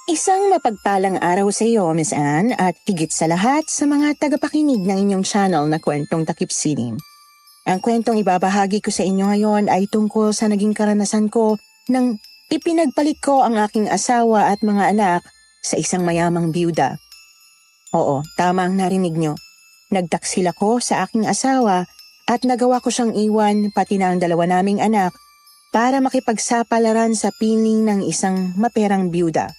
Isang mapagpalang araw sa iyo, Miss Anne, at higit sa lahat sa mga tagapakinig ng inyong channel na Kwentong Takip Silim. Ang kwentong ibabahagi ko sa inyo ngayon ay tungkol sa naging karanasan ko nang ipinagpalit ko ang aking asawa at mga anak sa isang mayamang biyuda. Oo, tama ang narinig nyo. Nagtaksil ako sa aking asawa at nagawa ko siyang iwan pati na ang dalawa naming anak para makipagsapalaran sa piling ng isang maperang biyuda.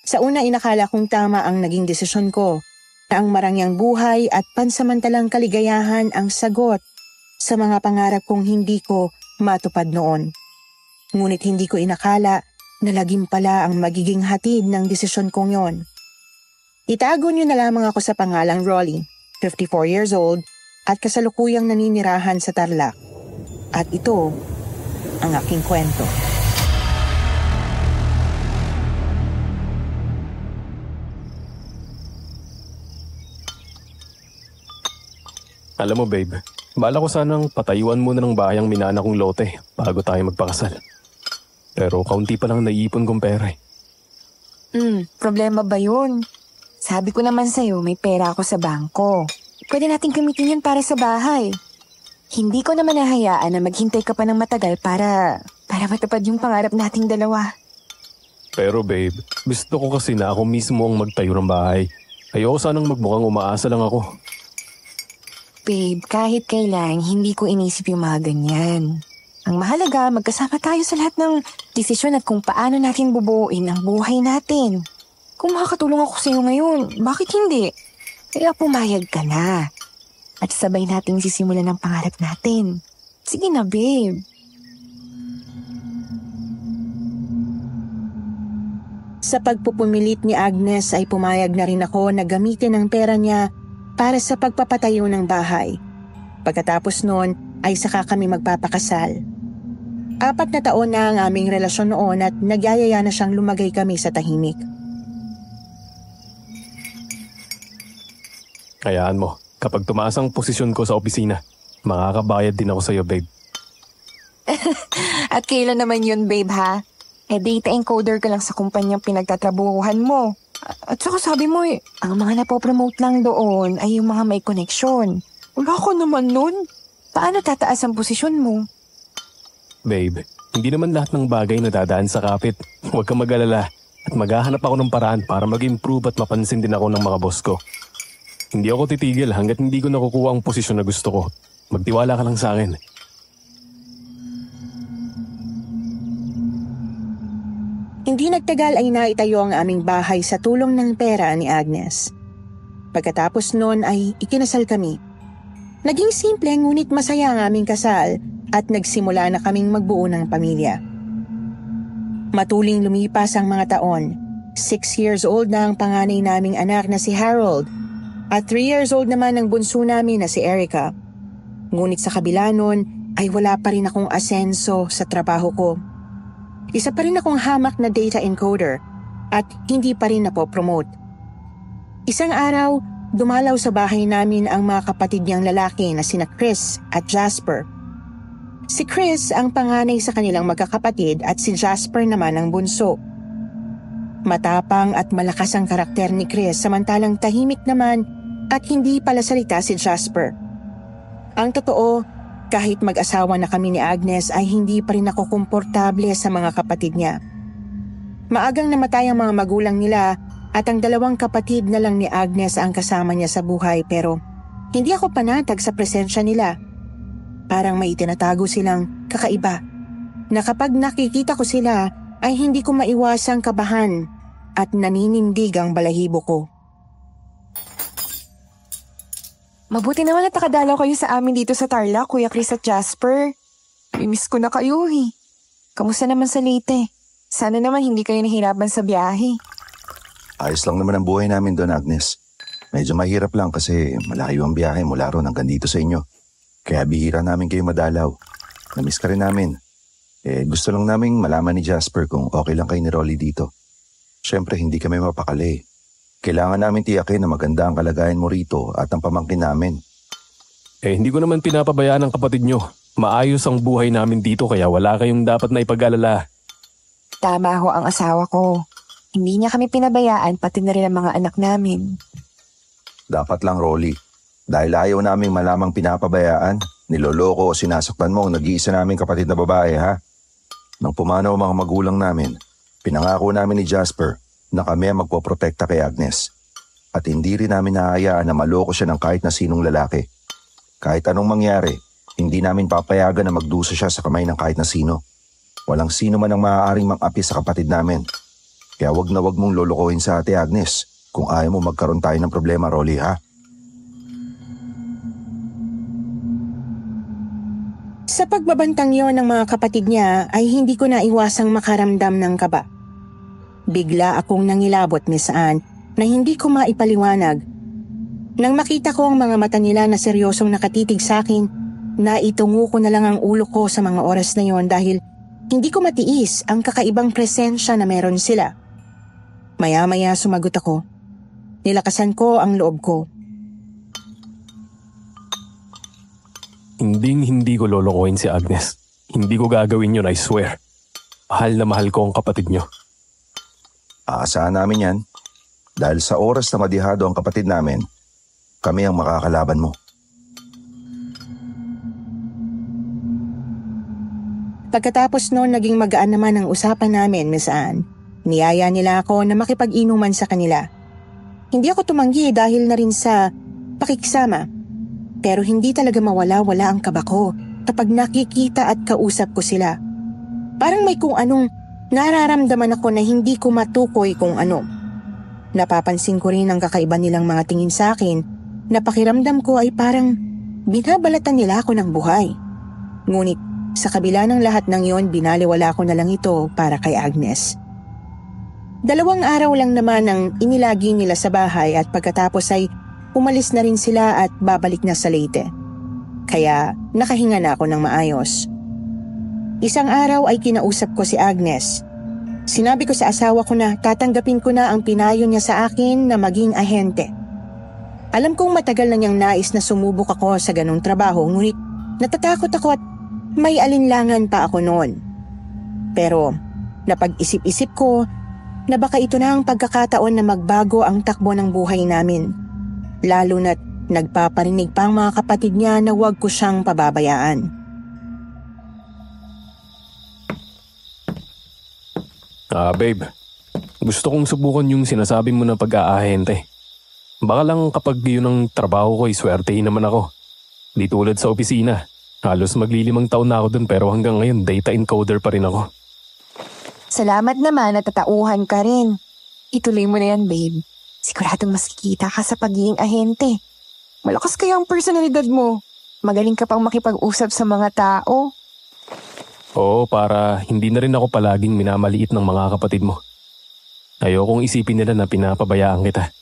Sa una inakala kong tama ang naging desisyon ko na ang marangyang buhay at pansamantalang kaligayahan ang sagot sa mga pangarap kong hindi ko matupad noon. Ngunit hindi ko inakala na lagim pala ang magiging hatid ng desisyon kong yon. Itago niyo na lamang ako sa pangalang Rolly, 54 years old at kasalukuyang naninirahan sa Tarlac. At ito ang aking kwento. Alam mo babe, bala ko sanang patayuan muna ng bahay ang minana kong lote bago tayo magpakasal. Pero kaunti pa lang naiipon kong pera eh. Problema ba yun? Sabi ko naman sa'yo, may pera ako sa bangko. Pwede natin gamitin yun para sa bahay. Hindi ko naman nahayaan na maghintay ka pa ng matagal para matupad yung pangarap nating dalawa. Pero babe, gusto ko kasi na ako mismo ang magtayo ng bahay. Ayoko sanang magmukhang umaasa lang ako. Babe, kahit kailan, hindi ko inisip yung mga ganyan. Ang mahalaga, magkasama tayo sa lahat ng desisyon at kung paano natin bubuuin ang buhay natin. Kung makakatulong ako sa'yo ngayon, bakit hindi? Kaya pumayag ka na. At sabay nating sisimulan ang pangarap natin. Sige na, babe. Sa pagpupumilit ni Agnes ay pumayag na rin ako na gamitin ang pera niya para sa pagpapatayo ng bahay. Pagkatapos noon ay saka kami magpapakasal. 4 na taon na ang aming relasyon noon at nagyayaya na siyang lumagay kami sa tahimik. Hayaan mo, kapag tumaas ang posisyon ko sa opisina, makakabayad din ako sa'yo babe. At kailan naman yun, babe, ha? Data encoder ka lang sa kumpanyang pinagtatrabuhan mo. At saka sabi mo ang mga napopromote lang doon ay yung mga may koneksyon. Wala ko naman nun. Paano tataas ang posisyon mo? Babe, hindi naman lahat ng bagay na dadaan sa kapit. Huwag kang mag-alala at maghahanap ako ng paraan para mag-improve at mapansin din ako ng mga boss ko. Hindi ako titigil hanggat hindi ko nakukuha ang posisyon na gusto ko. Magtiwala ka lang sa akin. Hindi nagtagal ay naitayo ang aming bahay sa tulong ng pera ni Agnes. Pagkatapos noon ay ikinasal kami. Naging simple ngunit masaya ang aming kasal at nagsimula na kaming magbuo ng pamilya. Matuling lumipas ang mga taon. 6 years old na ang panganay naming anak na si Harold at 3 years old naman ang bunso namin na si Erica. Ngunit sa kabila noon ay wala pa rin akong asenso sa trabaho ko. Isa pa rin akong hamak na data encoder at hindi pa rin napopromote. Isang araw, dumalaw sa bahay namin ang mga kapatid niyang lalaki na sina Chris at Jasper. Si Chris ang panganay sa kanilang magkakapatid at si Jasper naman ang bunso. Matapang at malakas ang karakter ni Chris samantalang tahimik naman at hindi pala salita si Jasper. Ang totoo, kahit mag-asawa na kami ni Agnes ay hindi pa rin ako komportable sa mga kapatid niya. Maagang namatay ang mga magulang nila at ang 2 kapatid na lang ni Agnes ang kasama niya sa buhay pero hindi ako panatag sa presensya nila. Parang may itinatago silang kakaiba na kapag nakikita ko sila ay hindi ko maiwasang kabahan at naninindig ang balahibo ko. Mabuti naman at nakadalaw kayo sa amin dito sa Tarlac, Kuya Chris at Jasper. Miss ko na kayo eh. Kamusta naman sa Leyte? Sana naman hindi kayo nahirapan sa biyahe. Ayos lang naman ang buhay namin doon, Agnes. Medyo mahirap lang kasi malayo ang biyahe mula ron hanggang dito sa inyo. Kaya bihira namin kayo madalaw. Namiss ka rin namin. Gusto lang naming malaman ni Jasper kung okay lang kayo ni Rolly dito. Siyempre hindi kami mapakali. Kailangan namin tiyakin na maganda ang kalagayan mo rito at ang pamangkin namin. Hindi ko naman pinapabayaan ang kapatid nyo. Maayos ang buhay namin dito kaya wala kayong dapat na ipag-alala. Tama ho ang asawa ko. Hindi niya kami pinabayaan, pati na rin ang mga anak namin. Dapat lang, Rolly. Dahil ayaw naming malamang pinapabayaan, niloloko o sinasaktan mo ang nag-iisa naming kapatid na babae, ha? Nang pumanaw ang mga magulang namin, pinangako namin ni Jasper na kami ang magpoprotekta kay Agnes. At hindi rin namin nahahayaan na maloko siya ng kahit na sinong lalaki. Kahit anong mangyari, hindi namin papayagan na magdusa siya sa kamay ng kahit na sino. Walang sino man ang maaaring mang-api sa kapatid namin. Kaya wag na wag mong lolokohin sa ate Agnes kung ayaw mo magkaroon tayo ng problema, Rolly, ha? Sa pagbabantang yon ng mga kapatid niya ay hindi ko na iwasang makaramdam ng kaba. Bigla akong nangilabot, Miss Anne, na hindi ko maipaliwanag. Nang makita ko ang mga mata nila na seryosong nakatitig sa akin, naitungo ko na lang ang ulo ko sa mga oras na yon dahil hindi ko matiis ang kakaibang presensya na meron sila. Maya-maya sumagot ako. Nilakasan ko ang loob ko. Hindi ko lolokohin si Agnes. Hindi ko gagawin yun, I swear. Mahal na mahal ko ang kapatid niyo. Aasahan namin yan. Dahil sa oras na madihado ang kapatid namin, kami ang makakalaban mo. Pagkatapos noon, naging magaan naman ang usapan namin, Miss Anne. Niyaya nila ako na makipag-inuman sa kanila. Hindi ako tumanggi dahil na rin sa pakiksama. Pero hindi talaga mawala-wala ang kaba ko kapag nakikita at kausap ko sila. Parang may kung anong nararamdaman ako na hindi ko matukoy kung ano. Napapansin ko rin ang kakaiba nilang mga tingin sa akin na pakiramdam ko ay parang binabalatan nila ako ng buhay. Ngunit sa kabila ng lahat ng yon, binaliwala ko na lang ito para kay Agnes. 2 araw lang naman ang inilagi nila sa bahay at pagkatapos ay umalis na rin sila at babalik na sa Leyte. Kaya nakahinga na ako ng maayos. Isang araw ay kinausap ko si Agnes. Sinabi ko sa asawa ko na tatanggapin ko na ang pinayo niya sa akin na maging ahente. Alam kong matagal na niyang nais na sumubok ako sa ganong trabaho, ngunit natatakot ako at may alinlangan pa ako noon. Pero napag-isip-isip ko na baka ito na ang pagkakataon na magbago ang takbo ng buhay namin. Lalo na't nagpaparinig pa ang mga kapatid niya na huwag ko siyang pababayaan. Babe. Gusto kong subukan yung sinasabi mo na pag-aahente. Baka lang kapag yun ang trabaho ko, swertein naman ako. Di tulad sa opisina. Halos maglilimang taon na ako dun pero hanggang ngayon data encoder pa rin ako. Salamat naman at tatauhan ka rin. Ituloy mo na yan, babe. Siguradong mas kikita ka sa pagiging ahente. Malakas kaya ang personalidad mo. Magaling ka pang makipag-usap sa mga tao. Oo, para hindi na rin ako palaging minamaliit ng mga kapatid mo. Ayokong isipin nila na pinapabayaan kita.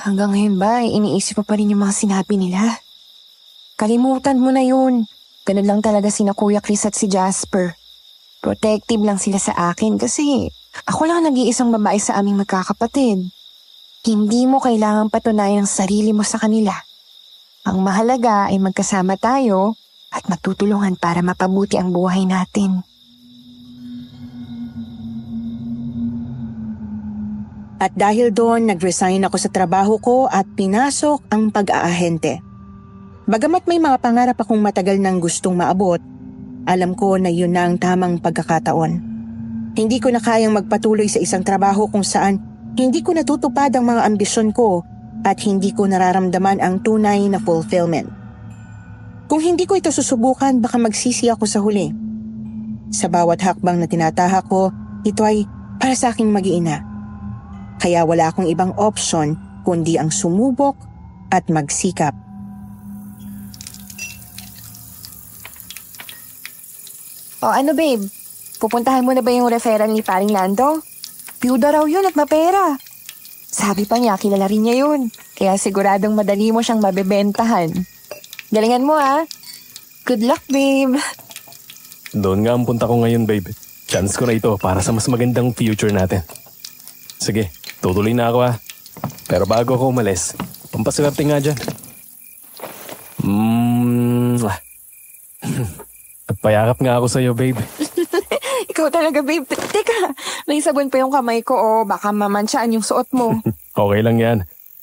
Hanggang ngayon ba, iniisip mo pa rin yung mga sinabi nila? Kalimutan mo na yun. Ganun lang talaga sina Kuya Chris at si Jasper. Protective lang sila sa akin kasi ako lang nag-iisang babae sa aming magkakapatid. Hindi mo kailangang patunayan ang sarili mo sa kanila. Ang mahalaga ay magkasama tayo at magtutulungan para mapabuti ang buhay natin. At dahil doon, nag-resign ako sa trabaho ko at pinasok ang pag-aahente. Bagamat may mga pangarap akong matagal nang gustong maabot, alam ko na yun na ang tamang pagkakataon. Hindi ko na kayang magpatuloy sa isang trabaho kung saan hindi ko natutupad ang mga ambisyon ko at hindi ko nararamdaman ang tunay na fulfillment. Kung hindi ko ito susubukan, baka magsisi ako sa huli. Sa bawat hakbang na tinatahak ko, ito ay para sa aking mag-iina. Kaya wala akong ibang option kundi ang sumubok at magsikap. O ano babe, pupuntahan mo na ba yung referral ni Paring Lando? Piyuda raw yun at mapera. Sabi pa niya, kilala rin niya yun. Kaya siguradong madali mo siyang mabebentahan. Galingan mo ah. Good luck babe. Doon nga ang punta ko ngayon, babe. Chance ko na ito para sa mas magandang future natin. Sige, tutuloy na ako ah. Pero bago ako umalis, pampaswerte nga dyan. At payakap nga ako sa'yo, babe. Ikaw talaga, babe. Teka, may sabon pa yung kamay ko, oh. Baka mamansyaan yung suot mo. Okay lang yan.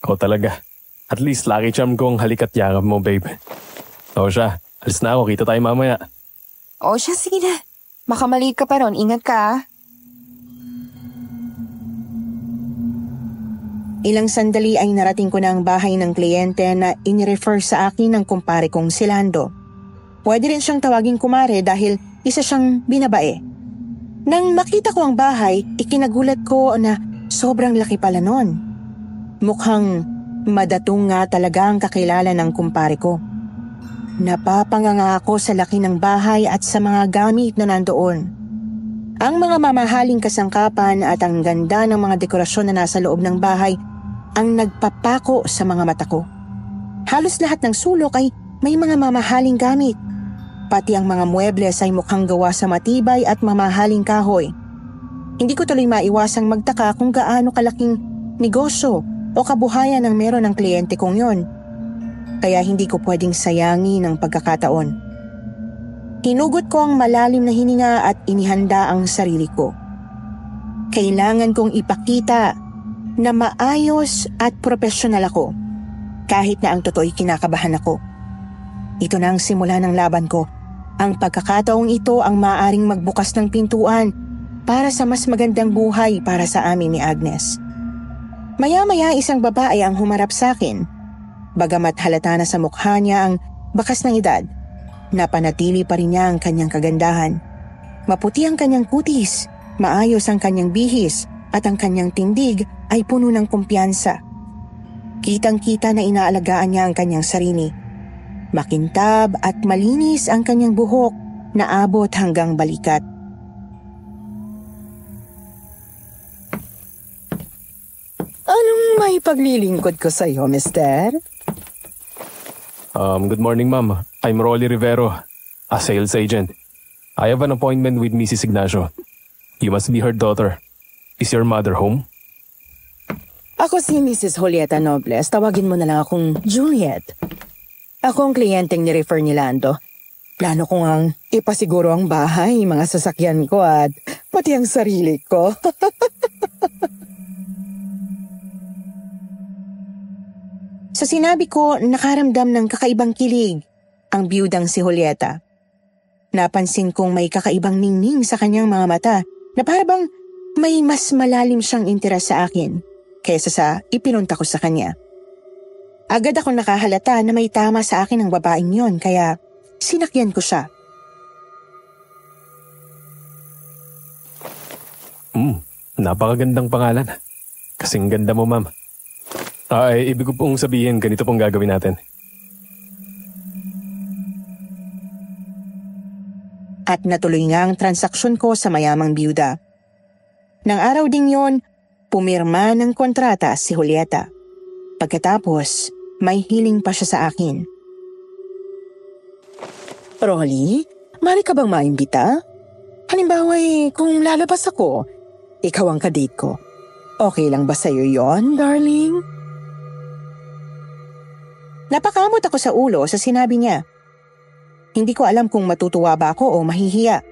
Ikaw talaga. At least lucky charm ko ang halikat yakap mo, babe. O siya, alis na ako. Kita tayo mamaya. O siya, sige na. Makamaliit ka pa ron. Ingat ka, ah. Ilang sandali ay narating ko na ang bahay ng kliyente na inirefer sa akin ng kumpare kong si Lando. Pwede rin siyang tawaging kumare dahil isa siyang binabae. Nang makita ko ang bahay, ikinagulat ko na sobrang laki pala nun. Mukhang madatong nga talaga ang kakilala ng kumpare ko. Napapanganga ako sa laki ng bahay at sa mga gamit na nandoon. Ang mga mamahaling kasangkapan at ang ganda ng mga dekorasyon na nasa loob ng bahay ang nagpapako sa mga mata ko. Halos lahat ng sulok ay may mga mamahaling gamit. Pati ang mga muebles ay mukhang gawa sa matibay at mamahaling kahoy. Hindi ko tuloy maiwasang magtaka kung gaano kalaking negosyo o kabuhayan ang meron ng kliyente kong yon. Kaya hindi ko pwedeng sayangin ang pagkakataon. Hinugot ko ang malalim na hininga at inihanda ang sarili ko. Kailangan kong ipakita na maayos at profesional ako, kahit na ang totoo'y kinakabahan ako. Ito na ang simula ng laban ko. Ang pagkakataong ito ang maaaring magbukas ng pintuan para sa mas magandang buhay para sa amin ni Agnes. Maya-maya isang babae ang humarap sa akin. Bagamat halata na sa mukha niya ang bakas ng edad, napanatili pa rin niya ang kanyang kagandahan. Maputi ang kanyang kutis, maayos ang kanyang bihis at ang kanyang tindig ay puno ng kumpiyansa. Kitang-kita na inaalagaan niya ang kanyang sarili. Makintab at malinis ang kanyang buhok na abot hanggang balikat. Anong may paglilingkod ko sa iyo, mister? Good morning, ma'am. I'm Rolly Rivero, a sales agent. I have an appointment with Mrs. Ignacio. You must be her daughter. Is your mother home? Ako si Mrs. Julieta Nobles. Tawagin mo na lang akong Juliet. Ako ang kliyenteng ni-refer ni Lando. Plano ko ngang ipasiguro ang bahay, mga sasakyan ko at pati ang sarili ko. Sa sinabi ko, nakaramdam ng kakaibang kilig ang biyudang si Julieta. Napansin kong may kakaibang ningning sa kanyang mga mata na parang may mas malalim siyang interes sa akin kaysa sa ipinunta ko sa kanya. Agad akong nakahalata na may tama sa akin ang babaeng yon kaya sinakyan ko siya. Napakagandang pangalan. Kasing ganda mo, ma'am. Ibig ko pong sabihin, ganito pong gagawin natin. At natuloy nga ang transaksyon ko sa mayamang biyuda. Nang araw ding yon, pumirma ng kontrata si Julieta. Pagkatapos, may hiling pa siya sa akin. Rolly, mari ka bang maimbita? Halimbawa kung lalabas ako, ikaw ang kadate ko. Okay lang ba sa'yo yon, darling? Napakamot ako sa ulo sa sinabi niya. Hindi ko alam kung matutuwa ba ako o mahihiya.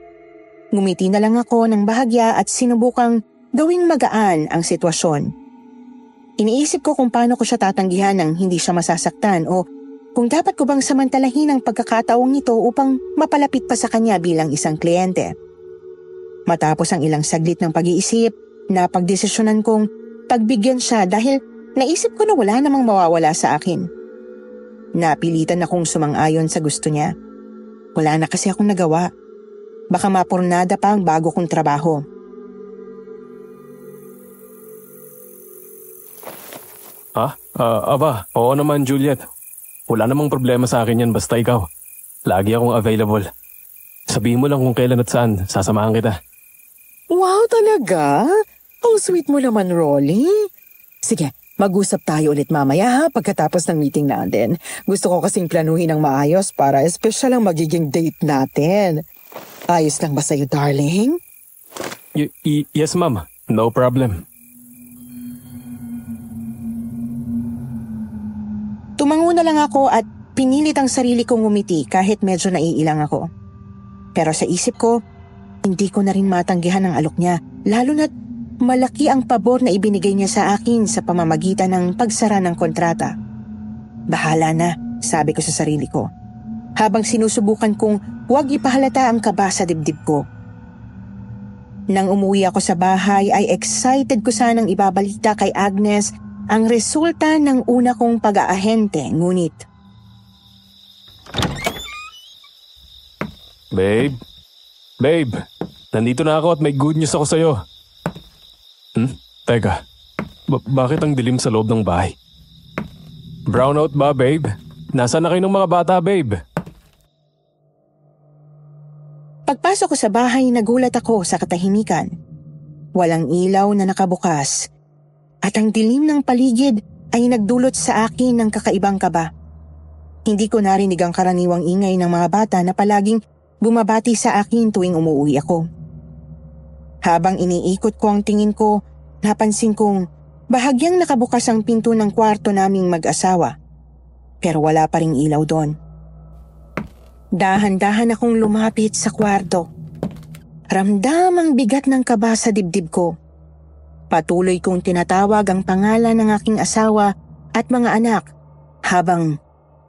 Ngumiti na lang ako ng bahagya at sinubukang gawing magaan ang sitwasyon. Iniisip ko kung paano ko siya tatanggihan nang hindi siya masasaktan o kung dapat ko bang samantalahin ang pagkakataong ito upang mapalapit pa sa kanya bilang isang kliyente. Matapos ang ilang saglit ng pag-iisip, napagdesisyonan kong pagbigyan siya dahil naisip ko na wala namang mawawala sa akin. Napilitan akong sumang-ayon sa gusto niya. Wala na kasi akong nagawa. Baka mapurnada pa ang bago kong trabaho. Oo naman, Juliet. Wala namang problema sa akin yan basta ikaw. Lagi akong available. Sabihin mo lang kung kailan at saan, sasamahan kita. Wow, talaga? Ang sweet mo naman, Rolly. Sige, mag-usap tayo ulit mamaya ha pagkatapos ng meeting natin. Gusto ko kasing planuhin ng maayos para espesyal ang magiging date natin. Ayos lang ba sa'yo, darling? Yes, ma'am. No problem. Tumango na lang ako at pinilit ang sarili kong ngumiti kahit medyo naiilang ako. Pero sa isip ko, Hindi ko na rin matanggihan ang alok niya, lalo na't malaki ang pabor na ibinigay niya sa akin sa pamamagitan ng pagsara ng kontrata. Bahala na, sabi ko sa sarili ko, habang sinusubukan kong huwag ipahalata ang kaba sa dibdib ko. Nang umuwi ako sa bahay ay excited ko sanang ibabalita kay Agnes ang resulta ng una kong pag-aahente, ngunit Babe, nandito na ako at may good news ako sa'yo. Teka, bakit ang dilim sa loob ng bahay? Brownout ba, babe? Nasaan na kayo ng mga bata, babe? pagpasok ko sa bahay nagulat ako sa katahimikan. Walang ilaw na nakabukas at ang dilim ng paligid ay nagdulot sa akin ng kakaibang kaba. Hindi ko narinig ang karaniwang ingay ng mga bata na palaging bumabati sa akin tuwing umuwi ako. Habang iniikot ko ang tingin ko, napansin kong bahagyang nakabukas ang pinto ng kwarto naming mag-asawa. Pero wala pa ring ilaw doon. Dahan-dahan akong lumapit sa kwarto. Ramdam ang bigat ng kaba sa dibdib ko. Patuloy kong tinatawag ang pangalan ng aking asawa at mga anak habang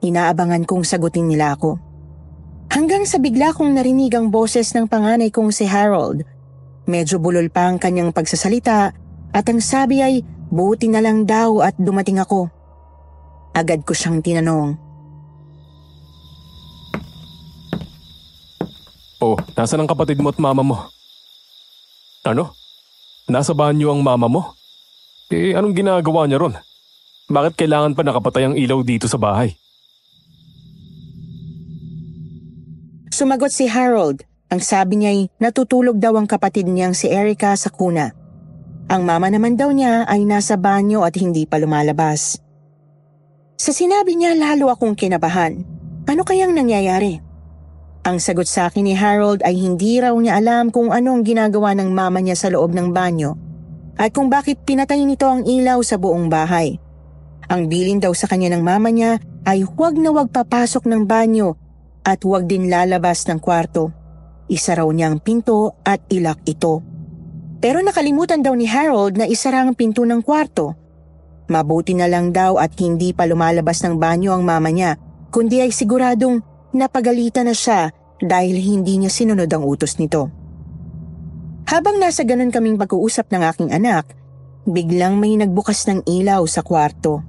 inaabangan kong sagutin nila ako. Hanggang sa bigla kong narinig ang boses ng panganay kong si Harold. Medyo bulol pa ang kanyang pagsasalita at ang sabi ay buti na lang daw at dumating ako. Agad ko siyang tinanong. Oh, nasaan ang kapatid mo at mama mo? Ano? Nasa banyo ang mama mo? Anong ginagawa niya ron? Bakit kailangan pa nakapatay ang ilaw dito sa bahay? Sumagot si Harold. Ang sabi niya ay natutulog daw ang kapatid niyang si Erica sa kuna. Ang mama naman daw niya ay nasa banyo at hindi pa lumalabas. Sa sinabi niya lalo akong kinabahan. Ano kayang nangyayari? Ang sagot sa akin ni Harold ay hindi raw niya alam kung anong ginagawa ng mama niya sa loob ng banyo at kung bakit pinatay nito ang ilaw sa buong bahay. Ang bilin daw sa kanya ng mama niya ay huwag na huwag papasok ng banyo at huwag din lalabas ng kwarto. Isa raw niya ang pinto at ilak ito. Pero nakalimutan daw ni Harold na isara ang pinto ng kwarto. Mabuti na lang daw at hindi pa lumalabas ng banyo ang mama niya, kundi ay siguradong napagalitan na siya dahil hindi niya sinunod ang utos nito. Habang nasa ganun kaming pag-uusap ng aking anak, biglang may nagbukas ng ilaw sa kwarto.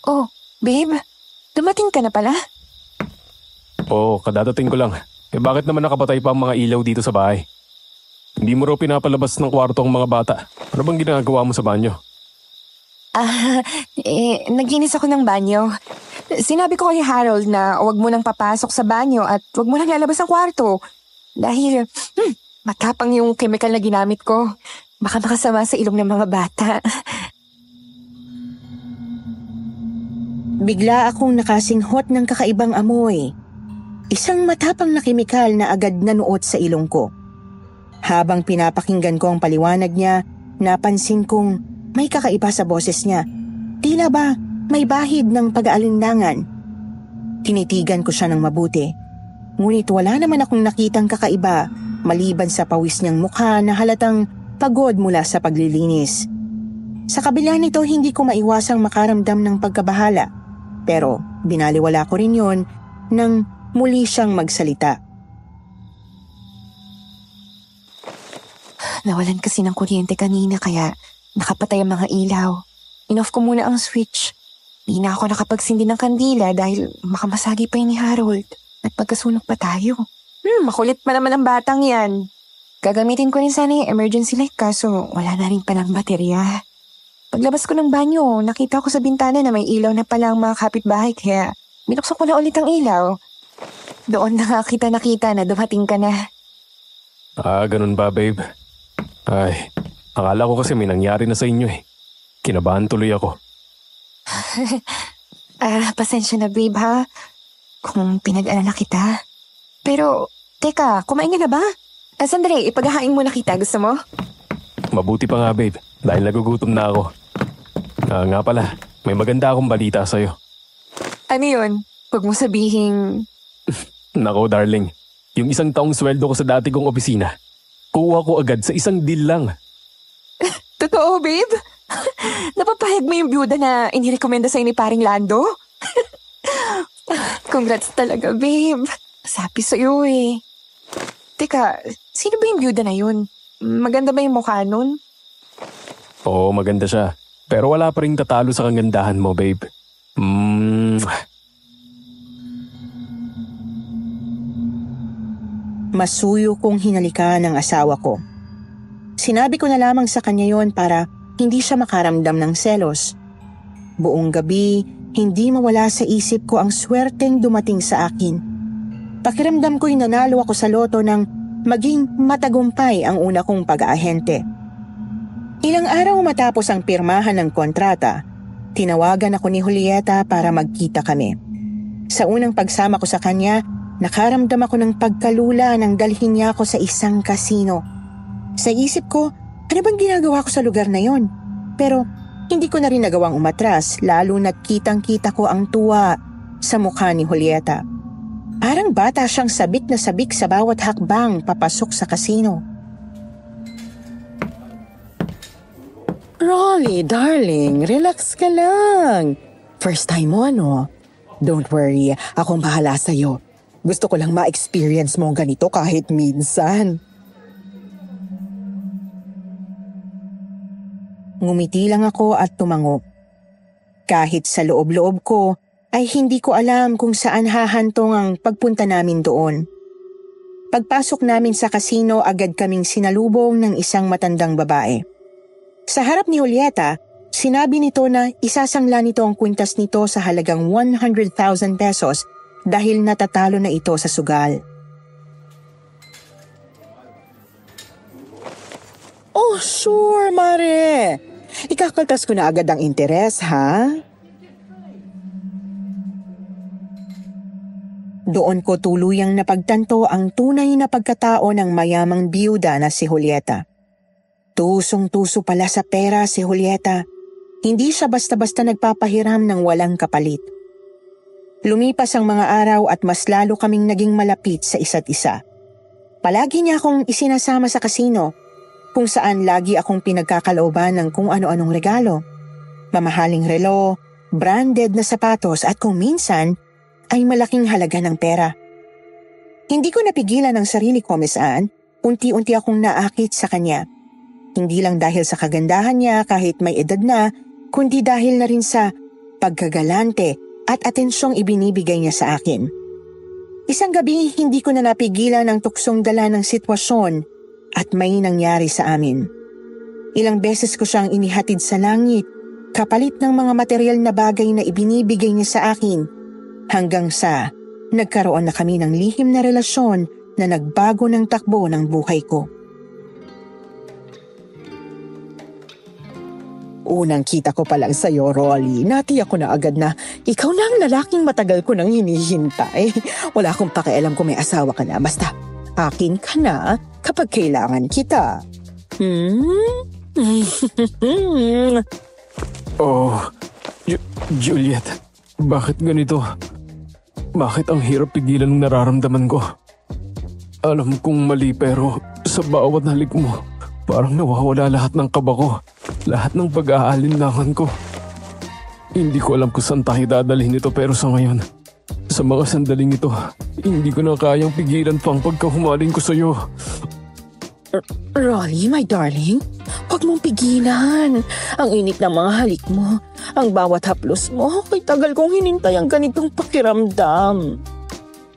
Oh, babe, dumating ka na pala? Oo, kadadating ko lang. Bakit naman nakapatay pa ang mga ilaw dito sa bahay? Hindi mo raw pinapalabas ng kwarto ang mga bata. Ano bang ginagawa mo sa banyo? Naginis ako ng banyo. Sinabi ko kay Harold na huwag mo nang papasok sa banyo at huwag mo nang lalabas ng kwarto. Dahil, matapang yung chemical na ginamit ko. Baka makasama sa ilong ng mga bata. Bigla akong nakasinghot ng kakaibang amoy. Isang matapang na kemikal na agad nanuot sa ilong ko. Habang pinapakinggan ko ang paliwanag niya, napansin kong may kakaiba sa boses niya. Tila ba may bahid ng pag-aalinlangan? Tinitigan ko siya ng mabuti. Ngunit wala naman akong nakitang kakaiba maliban sa pawis niyang mukha na halatang pagod mula sa paglilinis. Sa kabila nito hindi ko maiwasang makaramdam ng pagkabahala. Pero binaliwala ko rin yun nang muli siyang magsalita. Nawalan kasi ng kuryente kanina kaya nakapatay ang mga ilaw. Inoff ko muna ang switch. Di na ako nakapagsindi ng kandila dahil makamasagi pa yun ni Harold. At pagkasunog pa tayo. Makulit pa naman ang batang yan. Gagamitin ko rin sana yung emergency light kaso wala na rin palang baterya. Paglabas ko ng banyo, nakita ko sa bintana na may ilaw na pala ang mga kapitbahay kaya binuksan ko na ulit ang ilaw. Doon na nga kita nakita na dumating ka na. Ganun ba, babe? Ay, akala ko kasi may nangyari na sa inyo eh. Kinabahan tuloy ako. Pasensya na babe ha. Kung pinag-alala kita. Pero, teka, kumain ka na ba? Sandali, ipaghahain muna kita. Gusto mo? Mabuti pa nga, babe. Dahil nagugutom na ako. Nga pala, may maganda akong balita sa'yo. Ano yun? Huwag mo sabihin Nako darling, yung 1 taong sweldo ko sa dati kong opisina, kuha ko agad sa 1 deal lang. Totoo, babe? Napapahig mo yung byuda na inirekomenda sa'yo ni paring Lando? Congrats talaga, babe. Sabi sa'yo eh. Teka, sino ba yung byuda na yun? Maganda ba yung mukha nun? Oo, maganda siya. Pero wala pa rin tatalo sa kagandahan mo, babe. Masuyo kong hinalikan ng asawa ko. Sinabi ko na lamang sa kanya yon para hindi siya makaramdam ng selos. Buong gabi, hindi mawala sa isip ko ang swerteng dumating sa akin. Pakiramdam ko'y nanalo ako sa loto ng maging matagumpay ang una kong pag-aahente. Ilang araw matapos ang pirmahan ng kontrata, tinawagan ako ni Julieta para magkita kami. Sa unang pagsama ko sa kanya, nakaramdam ako ng pagkalula nang dalhin niya ako sa isang kasino. Sa isip ko, ano bang ginagawa ko sa lugar na yon? Pero hindi ko na rin nagawang umatras, lalo na't kitang-kita ko ang tuwa sa mukha ni Julieta. Parang bata siyang sabik na sabik sa bawat hakbang papasok sa kasino. Rolly, darling, relax ka lang. First time mo, ano? Don't worry, akong bahala sa'yo. Gusto ko lang ma-experience mo ang ganito kahit minsan. Ngumiti lang ako at tumango. Kahit sa loob-loob ko, ay hindi ko alam kung saan hahantong ang pagpunta namin doon. Pagpasok namin sa kasino, agad kaming sinalubong ng isang matandang babae. Sa harap ni Julieta, sinabi nito na isasangla nito ang kwintas nito sa halagang 100,000 pesos dahil natatalo na ito sa sugal. Oh, sure, Mare. Ikakaltas ko na agad ang interes, ha? Doon ko tuluyang napagtanto ang tunay na pagkatao ng mayamang biyuda na si Julieta. Tusong-tuso pala sa pera si Julieta. Hindi siya basta-basta nagpapahiram ng walang kapalit. Lumipas ang mga araw at mas lalo kaming naging malapit sa isa't isa. Palagi niya akong isinasama sa kasino, kung saan lagi akong pinagkakalooban ng kung ano-anong regalo. Mamahaling relo, branded na sapatos at kung minsan ay malaking halaga ng pera. Hindi ko napigilan ang sarili ko, Miss Anne. Unti-unti akong naakit sa kanya. Hindi lang dahil sa kagandahan niya kahit may edad na, kundi dahil na rin sa pagkagalante at atensyong ibinibigay niya sa akin. Isang gabi, hindi ko na napigilan ang tuksong dala ng sitwasyon at may nangyari sa amin. Ilang beses ko siyang inihatid sa langit, kapalit ng mga material na bagay na ibinibigay niya sa akin, hanggang sa nagkaroon na kami ng lihim na relasyon na nagbago ng takbo ng buhay ko. Unang kita ko pa lang sa'yo, Rolly, natiyak ko na agad na ikaw na ang lalaking matagal ko nang hinihintay. Wala akong pakialam kung may asawa ka na, basta akin ka na kapag kailangan kita. Oh, Juliet, bakit ganito? Bakit ang hirap pigilan ng nararamdaman ko? Alam kong mali pero sa bawat halik mo, parang nawawala lahat ng kaba ko. Lahat ng pag-aalinlangan ko. Hindi ko alam kung saan tayo dadalhin ito pero sa ngayon, sa mga sandaling ito, hindi ko na kayang pigilan pa ang pagkahumaling ko sa'yo. Rolly, my darling, huwag mong pigilan. Ang init ng mga halik mo, ang bawat haplos mo, kay tagal kong hinintay ang ganitong pakiramdam.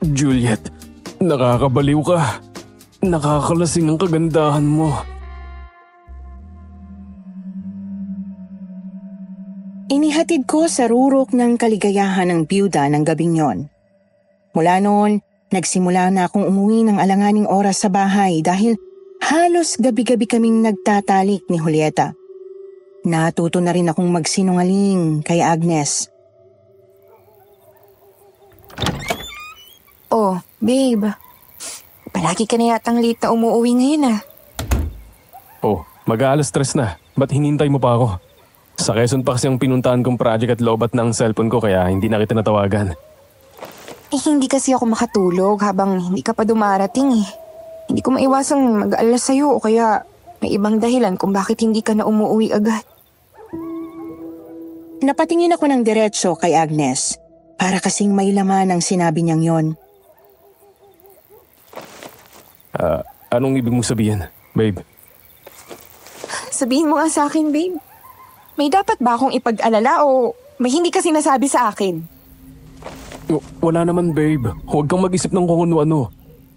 Juliet, nakakabaliw ka. Nakakalasing ang kagandahan mo. Inihatid ko sa rurok ng kaligayahan ng biyuda ng gabing yon. Mula noon, nagsimula na akong umuwi ng alanganing oras sa bahay dahil halos gabi-gabi kaming nagtatalik ni Julieta. Natuto na rin akong magsinungaling kay Agnes. Oh, babe. Palagi ka na yatang late na umuwi ngayon ah. Oh, mag-aalas-3 na. Ba't hinintay mo pa ako? Sa Quezon pa kasi ang pinuntahan kong project at lobat ng cellphone ko kaya hindi na kita natawagan. Hindi kasi ako makatulog habang hindi ka pa dumarating eh. Hindi ko maiwasang mag-alala sa'yo o kaya may ibang dahilan kung bakit hindi ka na umuwi agad. Napatingin ako ng diretso kay Agnes para kasing may laman ang sinabi niyang yon. Anong ibig mong sabihin, babe? Sabihin mo nga sa akin, babe. May dapat ba akong ipag-alala o may hindi ka sinasabi sa akin? Wala naman, babe. Huwag kang mag-isip ng kung ano-ano.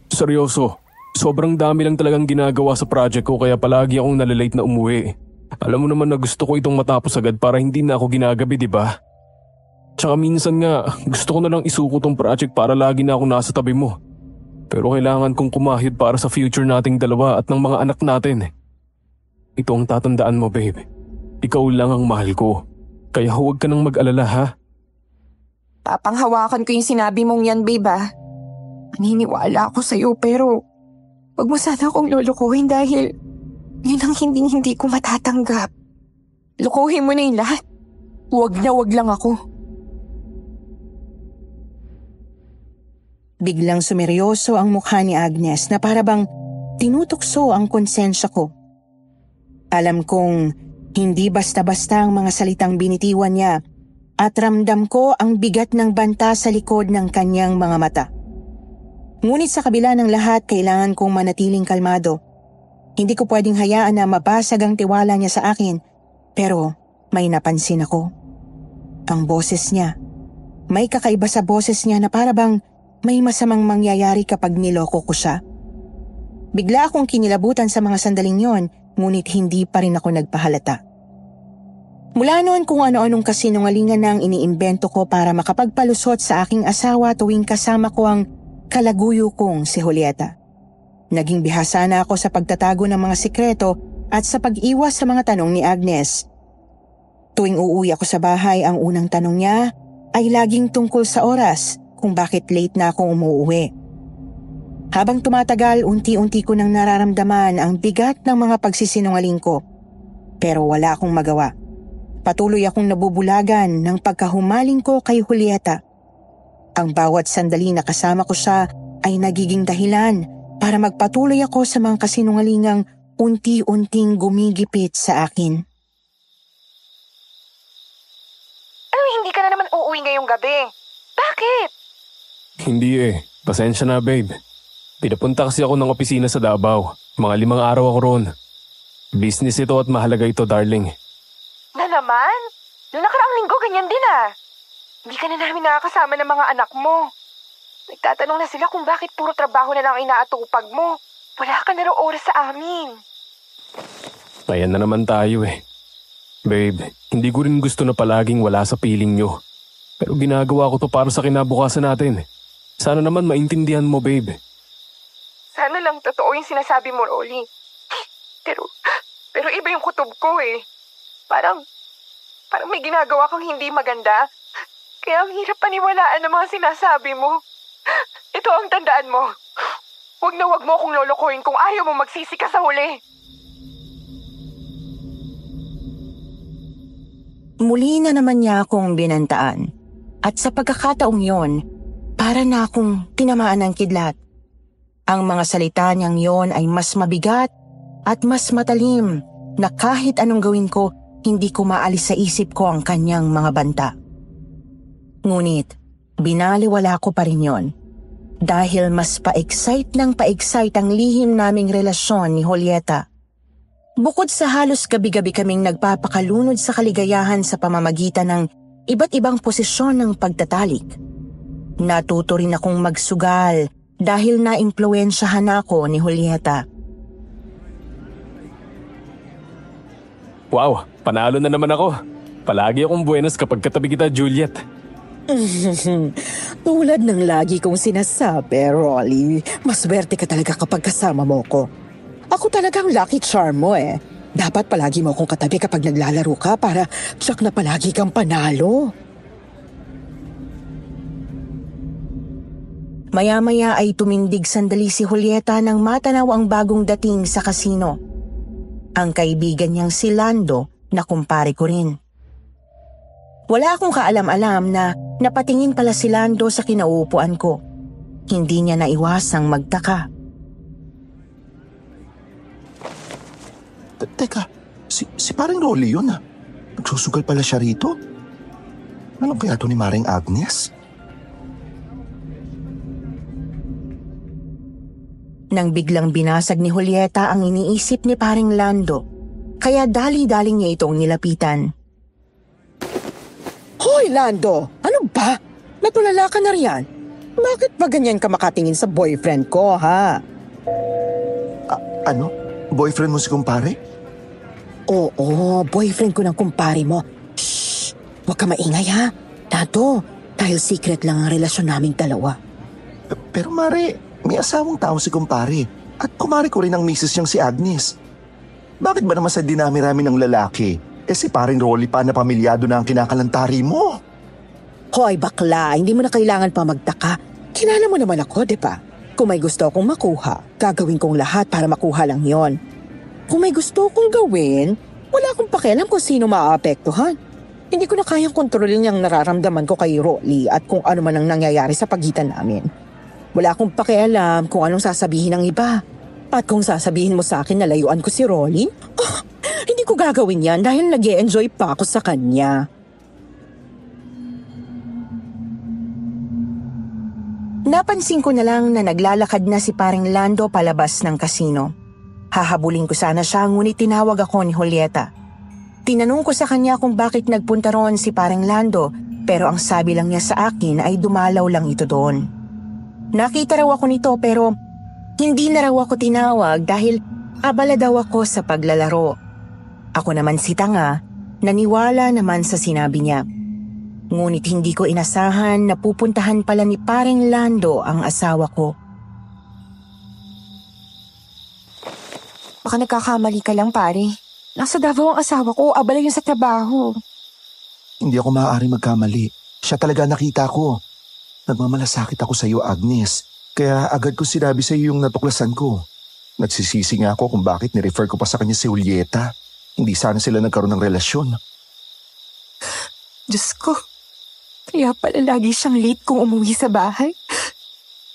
Seryoso. Sobrang dami lang talagang ginagawa sa project ko kaya palagi akong nalalate na umuwi. Alam mo naman na gusto ko itong matapos agad para hindi na ako ginagabi, di ba? Tsaka minsan nga, gusto ko na lang isuko tong project para lagi na ako nasa tabi mo. Pero kailangan kong kumahid para sa future nating dalawa at ng mga anak natin. Ito ang tatandaan mo, babe. Ikaw lang ang mahal ko. Kaya huwag ka nang mag-alala, ha? Papanghawakan ko yung sinabi mong yan, babe ah. Maniniwala ako sa'yo pero wag mo sana akong lulukuhin dahil yun ang hindi ko matatanggap. Lukuhin mo na yung lahat. Wag lang ako. Biglang sumeryoso ang mukha ni Agnes na para bang tinutukso ang konsensya ko. Alam kong hindi basta-basta ang mga salitang binitiwan niya at ramdam ko ang bigat ng banta sa likod ng kanyang mga mata. Ngunit sa kabila ng lahat, kailangan kong manatiling kalmado. Hindi ko pwedeng hayaan na mabasag ang tiwala niya sa akin, pero may napansin ako. Ang boses niya. May kakaiba sa boses niya na para bang may masamang mangyayari kapag niloko ko siya. Bigla akong kinilabutan sa mga sandaling yon, ngunit hindi pa rin ako nagpahalata. Mula noon kung ano-anong kasinungalingan na ang iniimbento ko para makapagpalusot sa aking asawa tuwing kasama ko ang kalaguyo kong si Julieta. Naging bihasa na ako sa pagtatago ng mga sikreto at sa pag-iwas sa mga tanong ni Agnes. Tuwing uuwi ako sa bahay, ang unang tanong niya ay laging tungkol sa oras kung bakit late na akong umuwi. Habang tumatagal, unti-unti ko nang nararamdaman ang bigat ng mga pagsisinungaling ko. Pero wala akong magawa. Patuloy akong nabubulagan ng pagkahumaling ko kay Julieta. Ang bawat sandali na kasama ko siya ay nagiging dahilan para magpatuloy ako sa mga kasinungalingang unti-unting gumigipit sa akin. Hindi ka na naman uuwi ngayong gabi? Bakit? Hindi eh. Pasensya na, babe. Pinapunta kasi ako ng opisina sa Davao. Mga 5 araw ako roon. Business ito at mahalaga ito, darling. Na naman? Noong nakaraang linggo, ganyan din ah. Hindi ka na namin nakakasama ng mga anak mo. Nagtatanong na sila kung bakit puro trabaho na lang inaatupag mo. Wala ka na raw oras sa amin. Ayan na naman tayo eh. Babe, hindi ko rin gusto na palaging wala sa piling nyo. Pero ginagawa ko to para sa kinabukasan natin. Sana naman maintindihan mo, babe. Sana lang totoo yung sinasabi mo, Rolly. Pero iba yung kutob ko eh. Parang may ginagawa kang hindi maganda. Kaya ang hirap paniwalaan ng mga sinasabi mo. Ito ang tandaan mo. Huwag na huwag mo akong lolokohin kung ayaw mo magsisi ka sa huli. Muli na naman niya akong binantaan. At sa pagkakataong yon, para na akong tinamaan ng kidlat. Ang mga salita niyang yon ay mas mabigat at mas matalim na kahit anong gawin ko, hindi ko maalis sa isip ko ang kanyang mga banta. Ngunit, binaliwala ko pa rin yon. Dahil mas pa-excite ng pa-excite ang lihim naming relasyon ni Julieta. Bukod sa halos gabi-gabi kaming nagpapakalunod sa kaligayahan sa pamamagitan ng iba't ibang posisyon ng pagtatalik. Natuto rin akong magsugal dahil naimpluwensyahan ako ni Julieta. Wow, panalo na naman ako. Palagi akong buenas kapag katabi kita, Juliet. Tulad ng lagi kong sinasabi, Rolly, maswerte ka talaga kapag kasama mo ko. Ako talagang lucky charm mo eh. Dapat palagi mo akong katabi kapag naglalaro ka para tsak na palagi kang panalo. Maya-maya ay tumindig sandali si Julieta nang matanaw ang bagong dating sa kasino. Ang kaibigan niyang si Lando na kumpare ko rin. Wala akong kaalam-alam na napatingin pala si Lando sa kinauupuan ko. Hindi niya naiwasang magtaka. Teka, si paring Rolly yun ah. Nagsusugal pala siya rito. Anong kaya to ni Maring Agnes? Nang biglang binasag ni Julieta ang iniisip ni paring Lando, kaya dali-daling niya itong nilapitan. Hoy, Lando! Ano ba? Natulala ka na riyan. Bakit ba ganyan ka makatingin sa boyfriend ko, ha? Ano? Boyfriend mo si kumpare? Oo, boyfriend ko ng kumpare mo. Shh! Huwag ka maingay, ha? Lando, dahil secret lang ang relasyon naming dalawa. Pero Mare, may asawang tao si kumpare. At kumare ko rin ang misis niyang si Agnes. Bakit ba naman sa dinami-rami ng lalaki? Si paring Rolly pa na pamilyado na ang kinakalantari mo. Hoy, bakla, hindi mo na kailangan pa magtaka. Kilala mo naman ako, di ba? Kung may gusto akong makuha, gagawin kong lahat para makuha lang yon. Kung may gusto akong gawin, wala akong pakialam kung sino maaapektuhan. Hindi ko na kayang kontrolin yung nararamdaman ko kay Rolly at kung ano man ang nangyayari sa pagitan namin. Wala akong pakialam kung anong sasabihin ng iba. At kung sasabihin mo sa akin na layuan ko si Rolly, hindi ko gagawin yan dahil nag-e-enjoy pa ako sa kanya. Napansin ko na lang na naglalakad na si paring Lando palabas ng kasino. Hahabulin ko sana siya ngunit tinawag ako ni Julieta. Tinanong ko sa kanya kung bakit nagpunta roon si paring Lando pero ang sabi lang niya sa akin ay dumalaw lang ito doon. Nakita raw ako nito pero hindi na raw ako tinawag dahil abala daw ako sa paglalaro. Ako naman si tanga, naniwala naman sa sinabi niya. Ngunit hindi ko inasahan na pupuntahan pala ni paring Lando ang asawa ko. Baka nagkakamali ka lang, pare. Nasa Davao ang asawa ko, abala yun sa trabaho. Hindi ako maaari magkamali. Siya talaga nakita ko. Nagmamalasakit ako sa iyo, Agnes. Kaya agad ko sinabi sa iyo yung natuklasan ko. Nagsisisi nga ako kung bakit nirefer ko pa sa kanya si Julieta. Hindi sana sila nagkaroon ng relasyon. Diyos ko, kaya pala lagi siyang late kung umuwi sa bahay.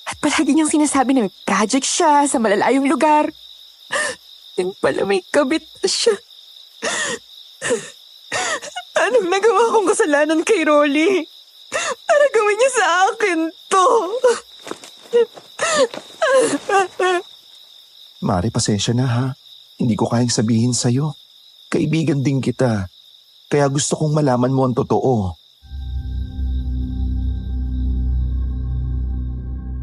At palagi niyang sinasabi na may project siya sa malalayong lugar. Yung pala may kabit na siya. Anong nagawa kong kasalanan kay Rolly? Para gawin niya sa akin to. Mari, pasensya na ha. Hindi ko kayang sabihin sa'yo. Kaibigan din kita. Kaya gusto kong malaman mo ang totoo.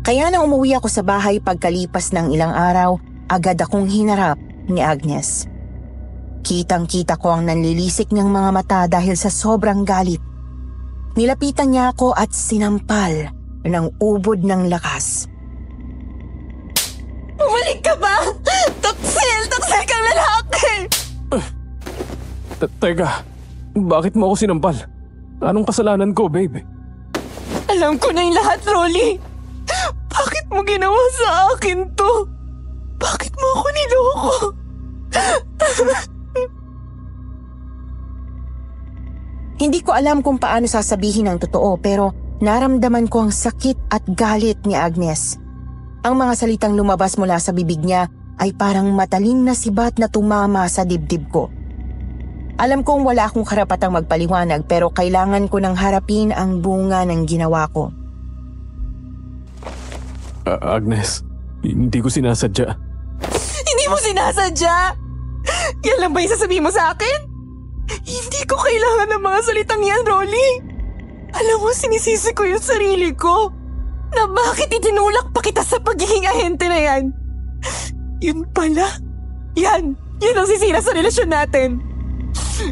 Kaya nang umuwi ako sa bahay pagkalipas ng ilang araw, agad akong hinarap ni Agnes. Kitang-kita ko ang nanlilisik niyang mga mata dahil sa sobrang galit. Nilapitan niya ako at sinampal ng ubod ng lakas. Bumalik ka ba? Tuksil kang lalaki! Teka, bakit mo ako sinampal? Anong kasalanan ko, babe? Alam ko na yung lahat, Rolly. Bakit mo ginawa sa akin to? Bakit mo ako niloko? Hindi ko alam kung paano sasabihin ang totoo pero naramdaman ko ang sakit at galit ni Agnes. Ang mga salitang lumabas mula sa bibig niya ay parang matalim na sibat na tumama sa dibdib ko. Alam kong wala akong karapatang magpaliwanag pero kailangan ko nang harapin ang bunga ng ginawa ko. Agnes, hindi ko sinasadya. Hindi mo sinasadya? Yan lang ba yung sasabihin mo sa akin? Hindi ko kailangan ng mga salitang yan, Rolly. Alam mo, sinisisi ko yung sarili ko. Na bakit itinulak pa kita sa pagiging ahente na yan? Yun pala. Yan ang sisira sa relasyon natin.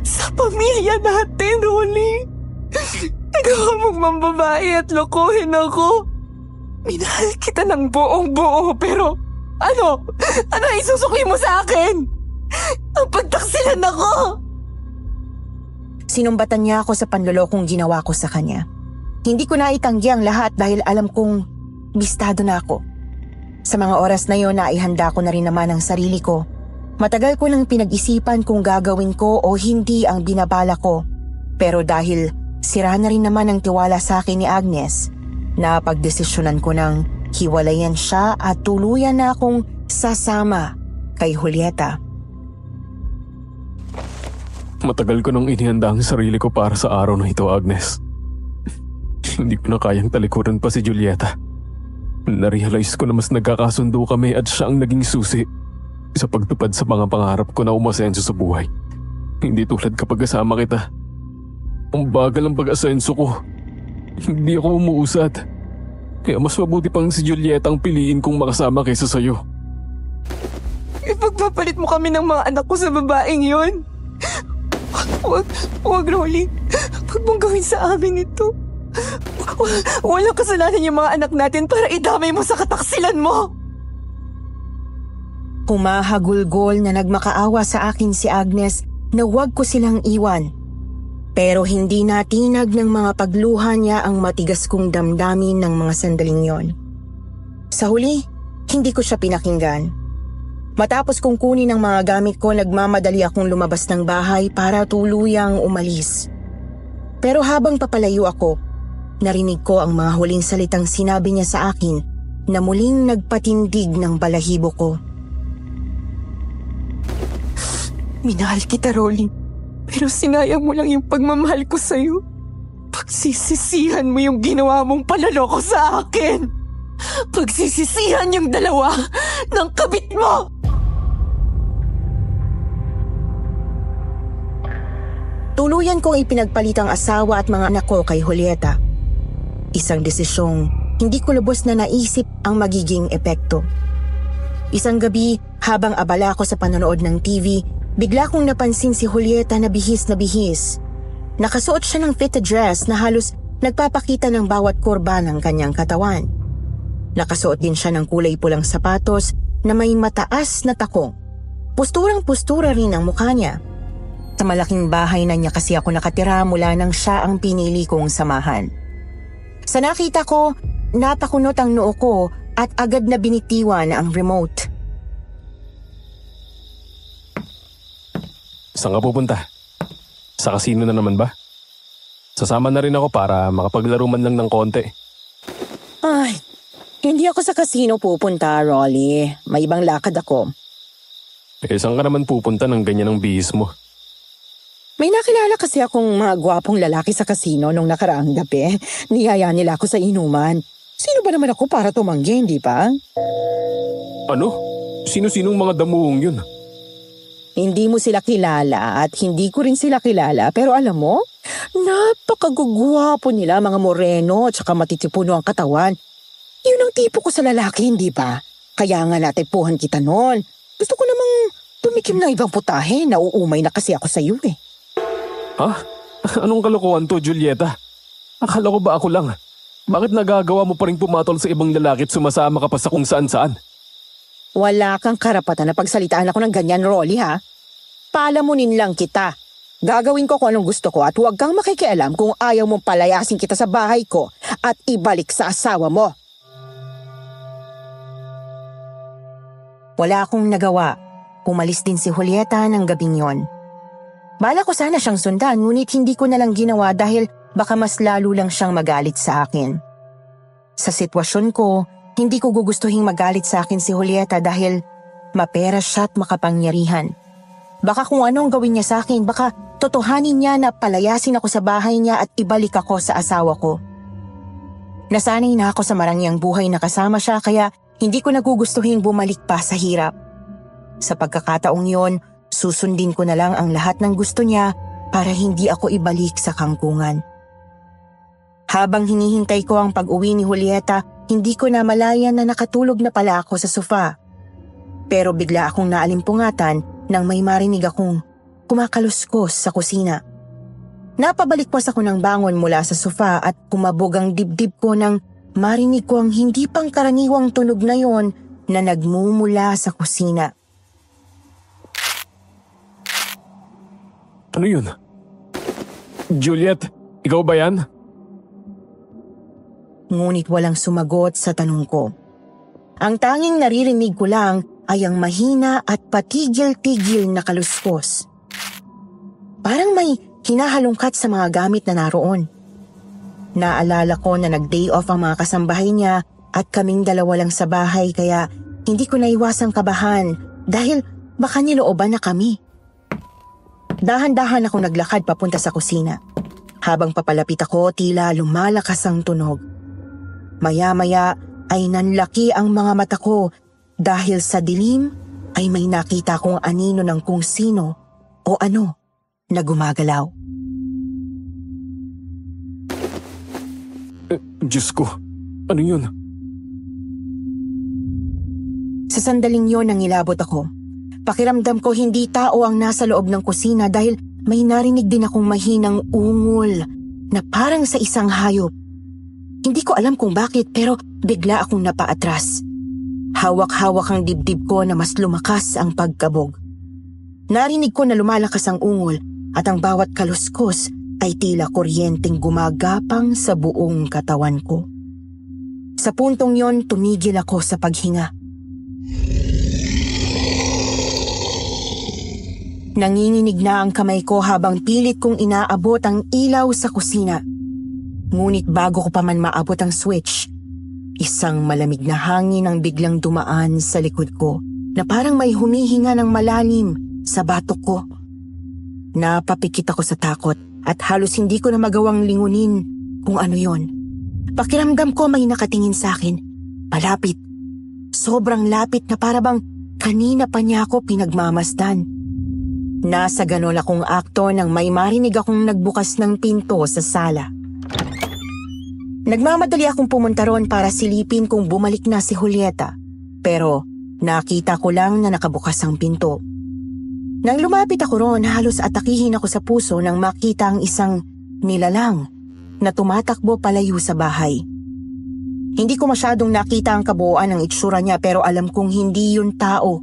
Sa pamilya natin, Rolly. Nagawa mong mambabae at lokohin ako. Minahal kita ng buong-buo pero ano isusukli mo sa akin? Ang pagtaksilan ako! Sinumbatan niya ako sa panlolokong ginawa ko sa kanya. Hindi ko na itanggi ang lahat dahil alam kong bistado na ako. Sa mga oras na yon naihanda ko na rin naman ang sarili ko. Matagal ko nang pinag-isipan kung gagawin ko o hindi ang binabala ko. Pero dahil sira na rin naman ang tiwala sa akin ni Agnes, napagdesisyonan ko nang hiwalayan siya at tuluyan na akong sasama kay Julieta. Matagal ko nang inihanda ang sarili ko para sa araw na ito, Agnes. Hindi ko na kayang talikuran pa si Julieta. Narealize ko na mas nagkakasundo kami at siya ang naging susi sa pagtupad sa mga pangarap ko na umasenso sa buhay. Hindi tulad kapag kasama kita. Ang bagal ang pag-asenso ko. Hindi ako umuusad. Kaya mas mabuti pang si Julieta ang piliin kong makasama kaysa sa'yo. Ipagpapalit mo kami ng mga anak ko sa babaeng yun. Huwag, Rolly. Huwag mong gawin sa amin ito. Walang kasalanan yung mga anak natin para idamay mo sa kataksilan mo. Humahagulgol na nagmakaawa sa akin si Agnes na huwag ko silang iwan. Pero hindi natinag ng mga pagluha niya ang matigas kong damdamin ng mga sandaling yon. Sa huli, hindi ko siya pinakinggan. Matapos kong kunin ang mga gamit ko, nagmamadali akong lumabas ng bahay para tuluyang umalis. Pero habang papalayo ako, narinig ko ang mga huling salitang sinabi niya sa akin na muling nagpatindig ng balahibo ko. Minahal kita, Rolly. Pero sinayang mo lang yung pagmamahal ko sa'yo. Pagsisisihan mo yung ginawa mong panaloko sa akin. Pagsisisihan yung dalawa ng kabit mo. Tuluyan kong ipinagpalit ang asawa at mga anak ko kay Julieta. Isang desisyong hindi ko lubos na naisip ang magiging epekto. Isang gabi, habang abala ako sa panonood ng TV, bigla kong napansin si Julieta na bihis na bihis. Nakasuot siya ng fitted dress na halos nagpapakita ng bawat kurba ng kanyang katawan. Nakasuot din siya ng kulay pulang sapatos na may mataas na takong. Pusturang-pustura rin ang mukha niya. Sa malaking bahay na niya kasi ako nakatira mula nang siya ang pinili kong samahan. Sa nakita ko, napakunot ang noo ko at agad na binitiwan ang remote. Saan ka pupunta? Sa kasino na naman ba? Sasama na rin ako para makapaglaro man lang ng konti. Ay, hindi ako sa kasino pupunta, Rolly. May ibang lakad ako. Saan ka naman pupunta ng ganyan ang bihis mo? May nakilala kasi akong mga gwapong lalaki sa kasino nung nakaraang gabi. Niyaya nila ako sa inuman. Sino ba naman ako para tumanggi, hindi ba? Ano? Sino-sinong mga damuhong yun? Hindi mo sila kilala at hindi ko rin sila kilala. Pero alam mo, napakagugwapo nila, mga moreno at saka matitipuno ang katawan. Yun ang tipo ko sa lalaki, hindi ba? Kaya nga natipuhan kita noon. Gusto ko namang tumikim ng ibang putahe. Nauumay na kasi ako sa iyo eh. Ha? Anong kalokohan to, Julieta? Akala ko ba ako lang? Bakit nagagawa mo pa rin pumatol sa ibang lalaki at sumasama ka pa sa kung saan-saan? Wala kang karapatan na pagsalitaan ako ng ganyan, Rolly, ha? Palamunin lang kita. Gagawin ko kung anong gusto ko at huwag kang makikialam kung ayaw mong palayasin kita sa bahay ko at ibalik sa asawa mo. Wala akong nagawa. Umalis din si Julieta ng gabing yon. Bala ko sana siyang sundan, ngunit hindi ko nalang ginawa dahil baka mas lalo lang siyang magalit sa akin. Sa sitwasyon ko, hindi ko gugustuhin magalit sa akin si Julieta dahil mapera siya at makapangyarihan. Baka kung anong gawin niya sa akin, baka totohanin niya na palayasin ako sa bahay niya at ibalik ako sa asawa ko. Nasanay na ako sa marangyang buhay na kasama siya kaya hindi ko nagugustuhin bumalik pa sa hirap. Sa pagkakataong yon, susundin ko na lang ang lahat ng gusto niya para hindi ako ibalik sa kangkungan. Habang hinihintay ko ang pag-uwi ni Julieta, hindi ko namalayan na nakatulog na pala ako sa sofa. Pero bigla akong naalimpungatan nang may marinig akong kumakaluskos sa kusina. Napabalik ako ng bangon mula sa sofa at kumabog ang dibdib ko nang marinig ko ang hindi pang karaniwang tunog na yon na nagmumula sa kusina. Ano yun? Juliet, ikaw ba yan? Ngunit walang sumagot sa tanong ko. Ang tanging naririnig ko lang ay ang mahina at patigil-tigil na kaluskos. Parang may hinahalungkat sa mga gamit na naroon. Naalala ko na nag-day off ang mga kasambahay niya at kaming dalawa lang sa bahay kaya hindi ko naiwasang kabahan dahil baka nilooban na kami. Dahan-dahan akong naglakad papunta sa kusina. Habang papalapit ako, tila lumalakas ang tunog. Maya-maya ay nanlaki ang mga mata ko dahil sa dilim ay may nakita kong anino ng kung sino o ano na gumagalaw. Diyos ko, ano yun? Sa sandaling yon nang ilabot ako. Pakiramdam ko hindi tao ang nasa loob ng kusina dahil may narinig din akong mahinang ungol na parang sa isang hayop. Hindi ko alam kung bakit pero bigla akong napaatras. Hawak-hawak ang dibdib ko na mas lumakas ang pagkabog. Narinig ko na lumalakas ang ungol at ang bawat kaluskos ay tila kuryenteng gumagapang sa buong katawan ko. Sa puntong yon, tumigil ako sa paghinga. Nanginginig na ang kamay ko habang pilit kong inaabot ang ilaw sa kusina. Ngunit bago ko pa man maabot ang switch, isang malamig na hangin ang biglang dumaan sa likod ko na parang may humihinga ng malalim sa batok ko. Napapikit ako sa takot at halos hindi ko na magawang lingunin kung ano yon. Pakiramdam ko may nakatingin sa akin. Malapit. Sobrang lapit na para bang kanina pa niya ako pinagmamasdan. Nasa ganon akong akto nang may marinig akong nagbukas ng pinto sa sala. Nagmamadali akong pumunta ron para silipin kung bumalik na si Julieta. Pero nakita ko lang na nakabukas ang pinto. Nang lumapit ako ron, halos atakihin ako sa puso nang makita ang isang nilalang na tumatakbo palayo sa bahay. Hindi ko masyadong nakita ang kabuuan ng itsura niya pero alam kong hindi yun tao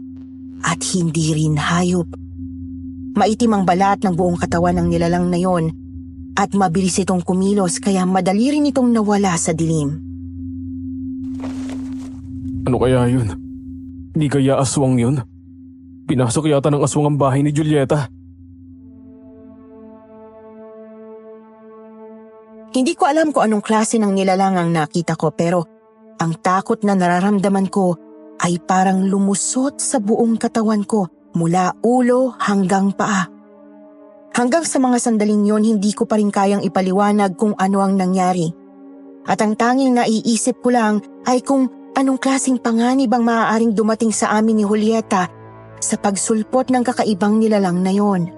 at hindi rin hayop. Maitim ang balat ng buong katawan ng nilalang na yon at mabilis itong kumilos kaya madali rin itong nawala sa dilim. Ano kaya yun? Di kaya aswang yun? Pinasok yata ng aswang ang bahay ni Julieta. Hindi ko alam kung anong klase ng nilalang ang nakita ko pero ang takot na nararamdaman ko ay parang lumusot sa buong katawan ko mula ulo hanggang paa. Hanggang sa mga sandaling yon hindi ko pa rin kayang ipaliwanag kung ano ang nangyari. At ang tanging naiisip ko lang ay kung anong klaseng panganib ang maaaring dumating sa amin ni Julieta sa pagsulpot ng kakaibang nilalang na yon.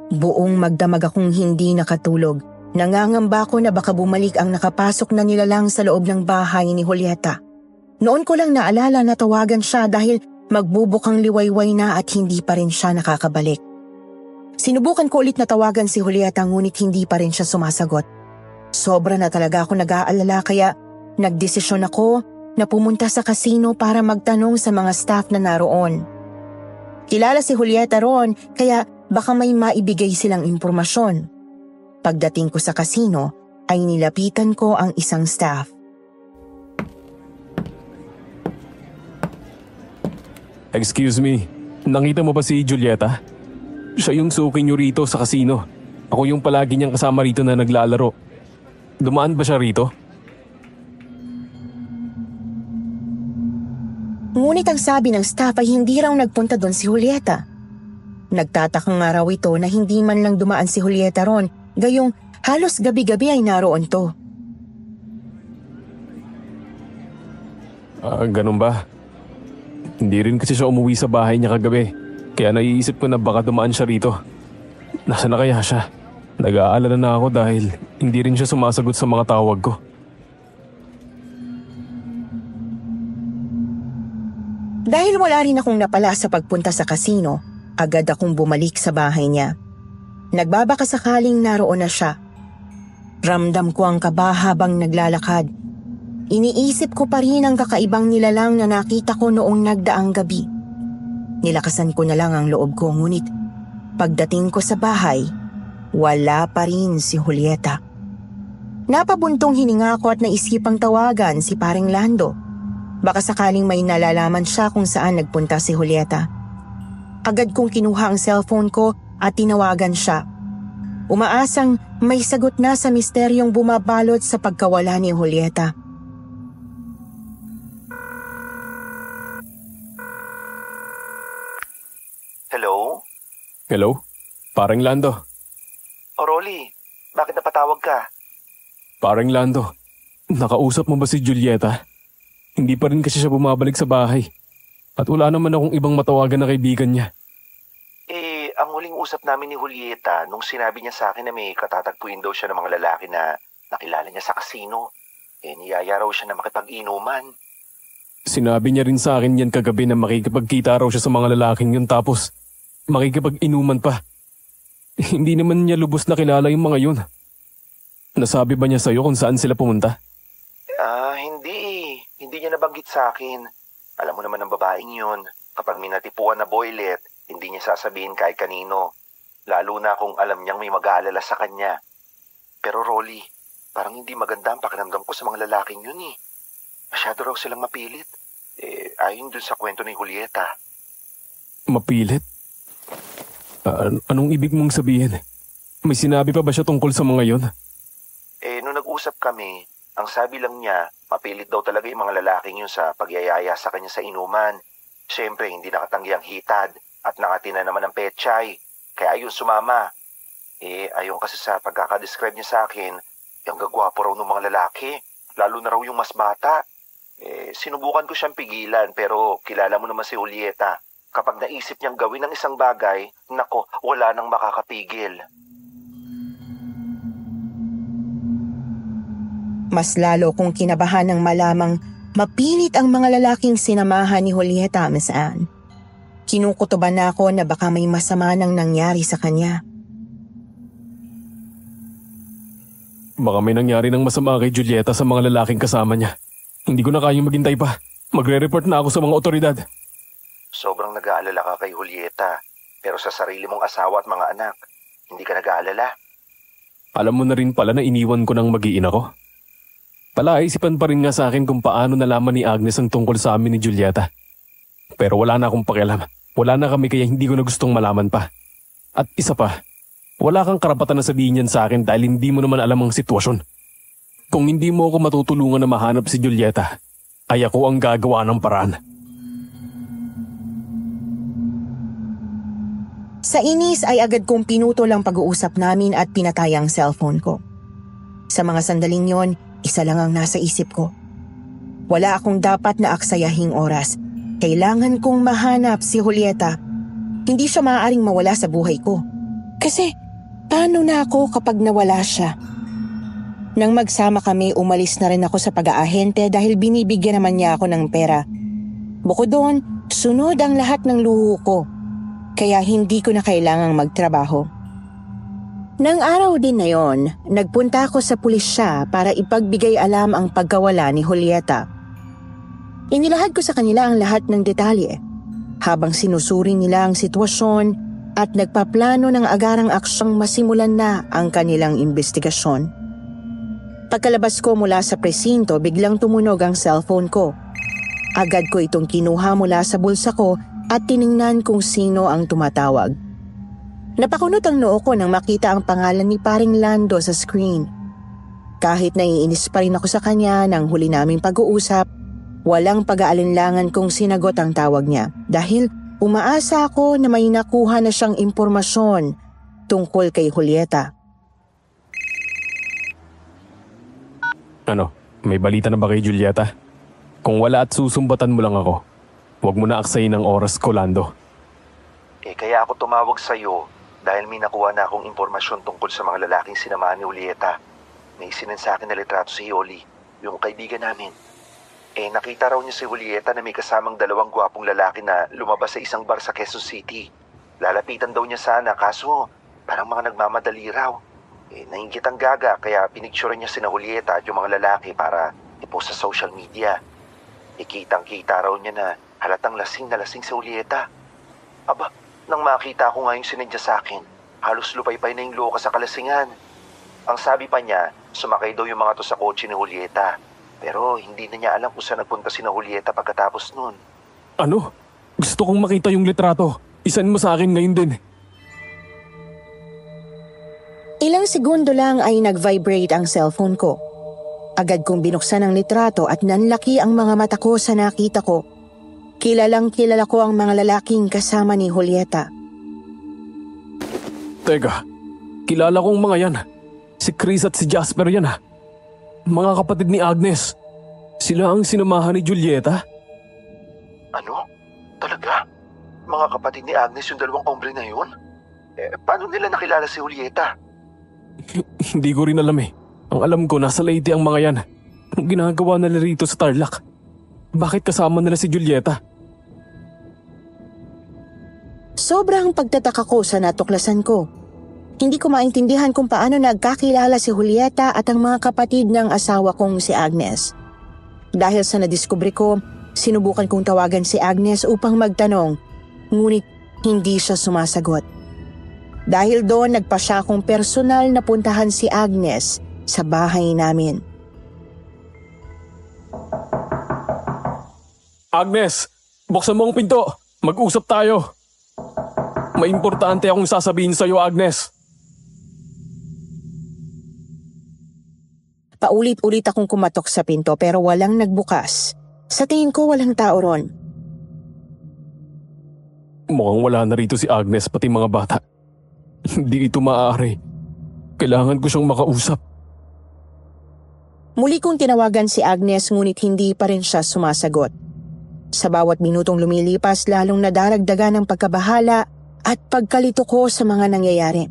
Buong magdamag akong hindi nakatulog. Nangangamba ko na baka bumalik ang nakapasok na nilalang sa loob ng bahay ni Julieta. Noon ko lang naalala na tawagan siya dahil magbubukang liwayway na at hindi pa rin siya nakakabalik. Sinubukan ko ulit na tawagan si Julieta ngunit hindi pa rin siya sumasagot. Sobra na talaga ako nag-aalala kaya nagdesisyon ako na pumunta sa kasino para magtanong sa mga staff na naroon. Kilala si Julieta roon kaya baka may maibigay silang impormasyon. Pagdating ko sa kasino ay nilapitan ko ang isang staff. Excuse me, nakita mo ba si Julieta? Siya yung suki niyo rito sa kasino. Ako yung palagi niyang kasama rito na naglalaro. Dumaan ba siya rito? Ngunit ang sabi ng staff ay hindi raw nagpunta doon si Julieta. Nagtataka nga raw ito na hindi man lang dumaan si Julieta ron, gayong halos gabi-gabi ay naroon to. Ganun ba? Hindi rin kasi siya umuwi sa bahay niya kagabi, kaya naiisip ko na baka dumaan siya rito. Nasaan na kaya siya? Nag-aalala na ako dahil hindi rin siya sumasagot sa mga tawag ko. Dahil wala rin akong napala sa pagpunta sa kasino, agad akong bumalik sa bahay niya. Nagbabakasakaling naroon na siya. Ramdam ko ang kaba habang naglalakad. Iniisip ko pa rin ang kakaibang nilalang na nakita ko noong nagdaang gabi. Nilakasan ko na lang ang loob ko ngunit pagdating ko sa bahay, wala pa rin si Julieta. Napabuntong hininga ko at naisipang tawagan si paring Lando. Baka sakaling may nalalaman siya kung saan nagpunta si Julieta. Agad kong kinuha ang cellphone ko at tinawagan siya. umaasang may sagot na sa misteryong bumabalot sa pagkawala ni Julieta. Hello? Hello? Parang Lando. O Rolly, bakit napatawag ka? Parang Lando. Nakausap mo ba si Julieta? Hindi pa rin kasi siya bumabalik sa bahay. At wala naman akong ibang matawagan na kaibigan niya. Ang huling usap namin ni Julieta nung sinabi niya sa akin na may katatagpuin daw siya ng mga lalaki na nakilala niya sa kasino. Niyaya raw siya na makipag-inuman. Sinabi niya rin sa akin yan kagabi na makikipagkita raw siya sa mga lalaking yun tapos makikipag-inuman pa. Hindi naman niya lubos na kilala yung mga yun. Nasabi ba niya sa'yo kung saan sila pumunta? Hindi. Hindi niya nabanggit sa akin. Alam mo naman ang babaeng yun. Kapag may natipuan na boylet, hindi niya sasabihin kahit kanino. Lalo na kung alam niyang may mag-aalala sa kanya. Pero Rolly, parang hindi maganda ang pakiramdam ko sa mga lalaking yun eh. Masyado raw silang mapilit. Ayon dun sa kwento ni Julieta. Mapilit? Anong ibig mong sabihin? May sinabi pa ba siya tungkol sa mga yun? Nung nag-usap kami, ang sabi lang niya, mapilit daw talaga yung mga lalaking yun sa pagyayaya sa kanya sa inuman. Siyempre, hindi nakatanggi ang hitad at nakatina naman ang pechay. Kaya ayun sumama. Ayon kasi sa pagkakadescribe niya sa akin, yung gagwapo raw ng mga lalaki, lalo na raw yung mas bata. Sinubukan ko siyang pigilan pero kilala mo naman si Julieta. Kapag naisip niyang gawin ang isang bagay, nako, wala nang makakapigil. Mas lalo kong kinabahan ng malamang mapilit ang mga lalaking sinamahan ni Julieta, Miss Anne. Kinukutuban na ako na baka may masama nang nangyari sa kanya. Baka may nangyari ng masama kay Julieta sa mga lalaking kasama niya. Hindi ko na kayang maghintay pa. Magre-report na ako sa mga otoridad. Sobrang nag-aalala ka kay Julieta, pero sa sarili mong asawa at mga anak, hindi ka nag-aalala. Alam mo na rin pala na iniwan ko ng mag-iina ko. Palaisipan pa rin nga sa akin kung paano nalaman ni Agnes ang tungkol sa amin ni Julieta. Pero wala na akong pakialam. Wala na kami kaya hindi ko na gustong malaman pa. At isa pa, wala kang karapatan na sabihin yan sa akin dahil hindi mo naman alam ang sitwasyon. Kung hindi mo ako matutulungan na mahanap si Julieta, ay ako ang gagawa ng paraan. Sa inis ay agad kong pinutol ang pag-uusap namin at pinatay ang cellphone ko. Sa mga sandaling yon, isa lang ang nasa isip ko. Wala akong dapat na aksayahing oras. Kailangan kong mahanap si Julieta. Hindi siya maaaring mawala sa buhay ko. Kasi, paano na ako kapag nawala siya? Nang magsama kami, umalis na rin ako sa pag-aahente dahil binibigyan naman niya ako ng pera. Bukod doon, sunod ang lahat ng luho ko. Kaya hindi ko na kailangang magtrabaho. Nang araw din na yon, nagpunta ako sa pulisya para ipagbigay alam ang pagkawala ni Julieta. Inilahad ko sa kanila ang lahat ng detalye, habang sinusuri nila ang sitwasyon at nagpaplano ng agarang aksyong masimulan na ang kanilang investigasyon. Pagkalabas ko mula sa presinto, biglang tumunog ang cellphone ko. Agad ko itong kinuha mula sa bulsa ko at tiningnan kung sino ang tumatawag. Napakunot ang noo ko nang makita ang pangalan ni Paring Lando sa screen. Kahit naiinis pa rin ako sa kanya nang huli naming pag-uusap, walang pag-aalinlangan kung sinagot ang tawag niya dahil umaasa ako na may nakuha na siyang impormasyon tungkol kay Julieta. Ano, may balita na ba kay Julieta? Kung wala at susumbatan mo lang ako, huwag mo na aksayin ang oras ko, Lando. Kaya ako tumawag sa'yo dahil may nakuha na akong impormasyon tungkol sa mga lalaking sinamahan ni Julieta. May sinend sa akin na litrato si Yoli, yung kaibigan namin. Nakita raw niya si Julieta na may kasamang dalawang gwapong lalaki na lumabas sa isang bar sa Quezon City. Lalapitan daw niya sana kaso parang mga nagmamadali raw. Nainggit ang gaga kaya pinicturean niya sina Julieta at yung mga lalaki para ipost sa social media. Kitang-kita raw niya na halatang lasing na lasing si Julieta. Aba, nang makita ko nga yung sinendya sa akin, halos lupay-pay na yung loka sa kalasingan. Ang sabi pa niya, sumakay daw yung mga to sa kotse ni Julieta. Pero hindi na niya alam kung saan nagpunta si Julieta pagkatapos nun. Ano? Gusto kong makita yung litrato. Isan mo sa akin ngayon din. Ilang segundo lang ay nag-vibrate ang cellphone ko. Agad kong binuksan ang litrato at nanlaki ang mga mata ko sa nakita ko. Kilalang kilala ko ang mga lalaking kasama ni Julieta. Teka, kilala kong mga yan. Si Chris at si Jasper yan ha. Mga kapatid ni Agnes. Sila ang sinamahan ni Julieta? Ano? Talaga? Mga kapatid ni Agnes yung dalawang ombre na yun? Paano nila nakilala si Julieta? Hindi ko rin alam eh. Ang alam ko, nasa Leyte ang mga yan. Anong ginagawa nila rito sa Tarlac? Bakit kasama nila si Julieta? Sobrang pagtataka ko sa natuklasan ko. Hindi ko maintindihan kung paano nagkakilala si Julieta at ang mga kapatid ng asawa kong si Agnes. Dahil sa nadiskubre ko, sinubukan kong tawagan si Agnes upang magtanong, ngunit hindi siya sumasagot. Dahil doon, nagpa siya akong personal na puntahan si Agnes sa bahay namin. Agnes, buksan mo ang pinto. Mag-usap tayo. May importante akong sasabihin sa'yo, Agnes. Paulit-ulit akong kumatok sa pinto pero walang nagbukas. Sa tingin ko walang tao ron. Mukhang wala na rito si Agnes pati mga bata. Hindi ito maaari. Kailangan ko siyang makausap. Muli kong tinawagan si Agnes ngunit hindi pa rin siya sumasagot. Sa bawat minutong lumilipas lalong nadaragdagan ng pagkabahala at pagkalito ko sa mga nangyayari.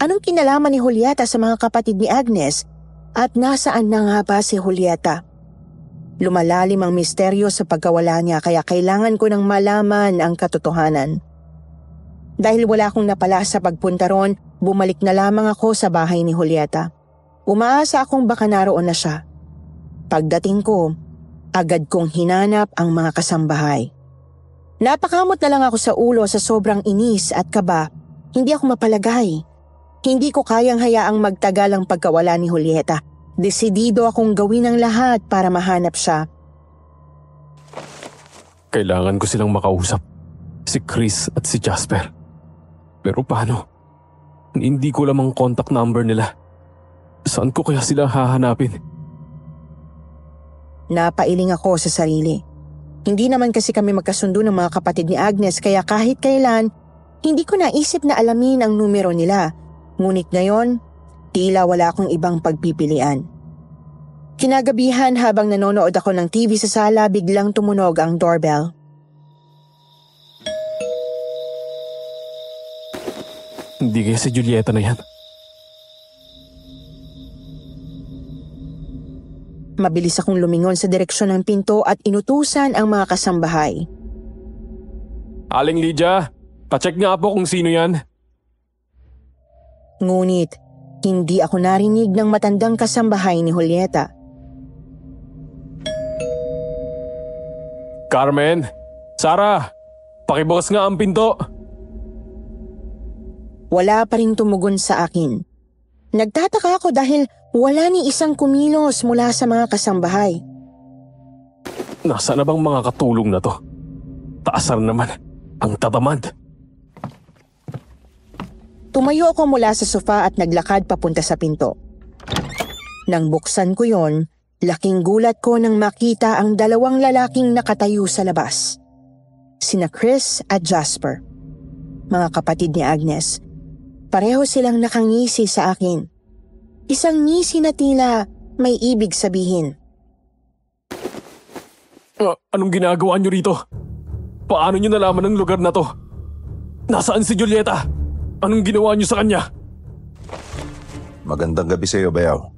Anong kinalaman ni Julieta sa mga kapatid ni Agnes at nasaan na nga ba si Julieta? Lumalalim ang misteryo sa pagkawala niya kaya kailangan ko nang malaman ang katotohanan. Dahil wala akong napala sa pagpunta ron, bumalik na lamang ako sa bahay ni Julieta. Umaasa akong baka naroon na siya. Pagdating ko, agad kong hinanap ang mga kasambahay. Napakamot na lang ako sa ulo sa sobrang inis at kaba. Hindi ako mapalagay. Hindi ko kayang hayaang magtagal ang pagkawala ni Julieta. Desidido akong gawin ang lahat para mahanap siya. Kailangan ko silang makausap. Si Chris at si Jasper. Pero paano? Hindi ko lang ang contact number nila. Saan ko kaya sila hahanapin? Napailing ako sa sarili. Hindi naman kasi kami magkasundo ng mga kapatid ni Agnes kaya kahit kailan, hindi ko naisip na alamin ang numero nila. Ngunit ngayon, tila wala akong ibang pagpipilian. Kinagabihan habang nanonood ako ng TV sa sala, biglang tumunog ang doorbell. Hindi kaya si Julieta na yan. Mabilis akong lumingon sa direksyon ng pinto at inutusan ang mga kasambahay. Aling Lydia, pacheck nga po kung sino yan. Ngunit, hindi ako narinig ng matandang kasambahay ni Julieta. Carmen, Sarah, pakibukas nga ang pinto. Wala pa rin tumugon sa akin. Nagtataka ako dahil wala ni isang kumilos mula sa mga kasambahay. Nasaan na bang mga katulong na to? Taasar naman, ang tatamad. Tumayo ako mula sa sofa at naglakad papunta sa pinto. Nang buksan ko yon, laking gulat ko nang makita ang dalawang lalaking nakatayo sa labas. Sina Chris at Jasper. Mga kapatid ni Agnes. Pareho silang nakangisi sa akin. Isang ngisi na tila may ibig sabihin. Anong ginagawa niyo rito? Paano niyo nalaman ang lugar na to? Nasaan si Julieta? Anong ginawa niyo sa kanya? Magandang gabi sa iyo, Bayaw.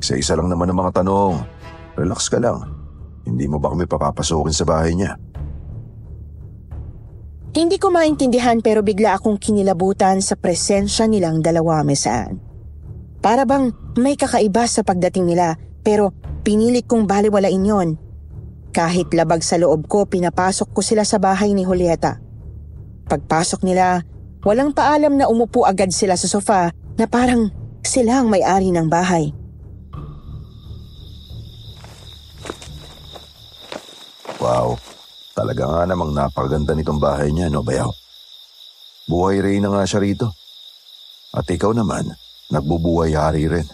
Isa-isa lang naman ang mga tanong. Relax ka lang. Hindi mo ba kami papapasukin sa bahay niya? Hindi ko maintindihan pero bigla akong kinilabutan sa presensya nilang dalawa mesaan. Para bang may kakaiba sa pagdating nila pero pinilit kong baliwalain yon. Kahit labag sa loob ko, pinapasok ko sila sa bahay ni Julieta. Pagpasok nila, walang paalam na umupo agad sila sa sofa na parang sila ang may-ari ng bahay. Wow, talaga nga namang napakaganda nitong bahay niya, no, Bayaw? Buhay reyna nga siya rito. At ikaw naman, nagbubuhay-hari rin.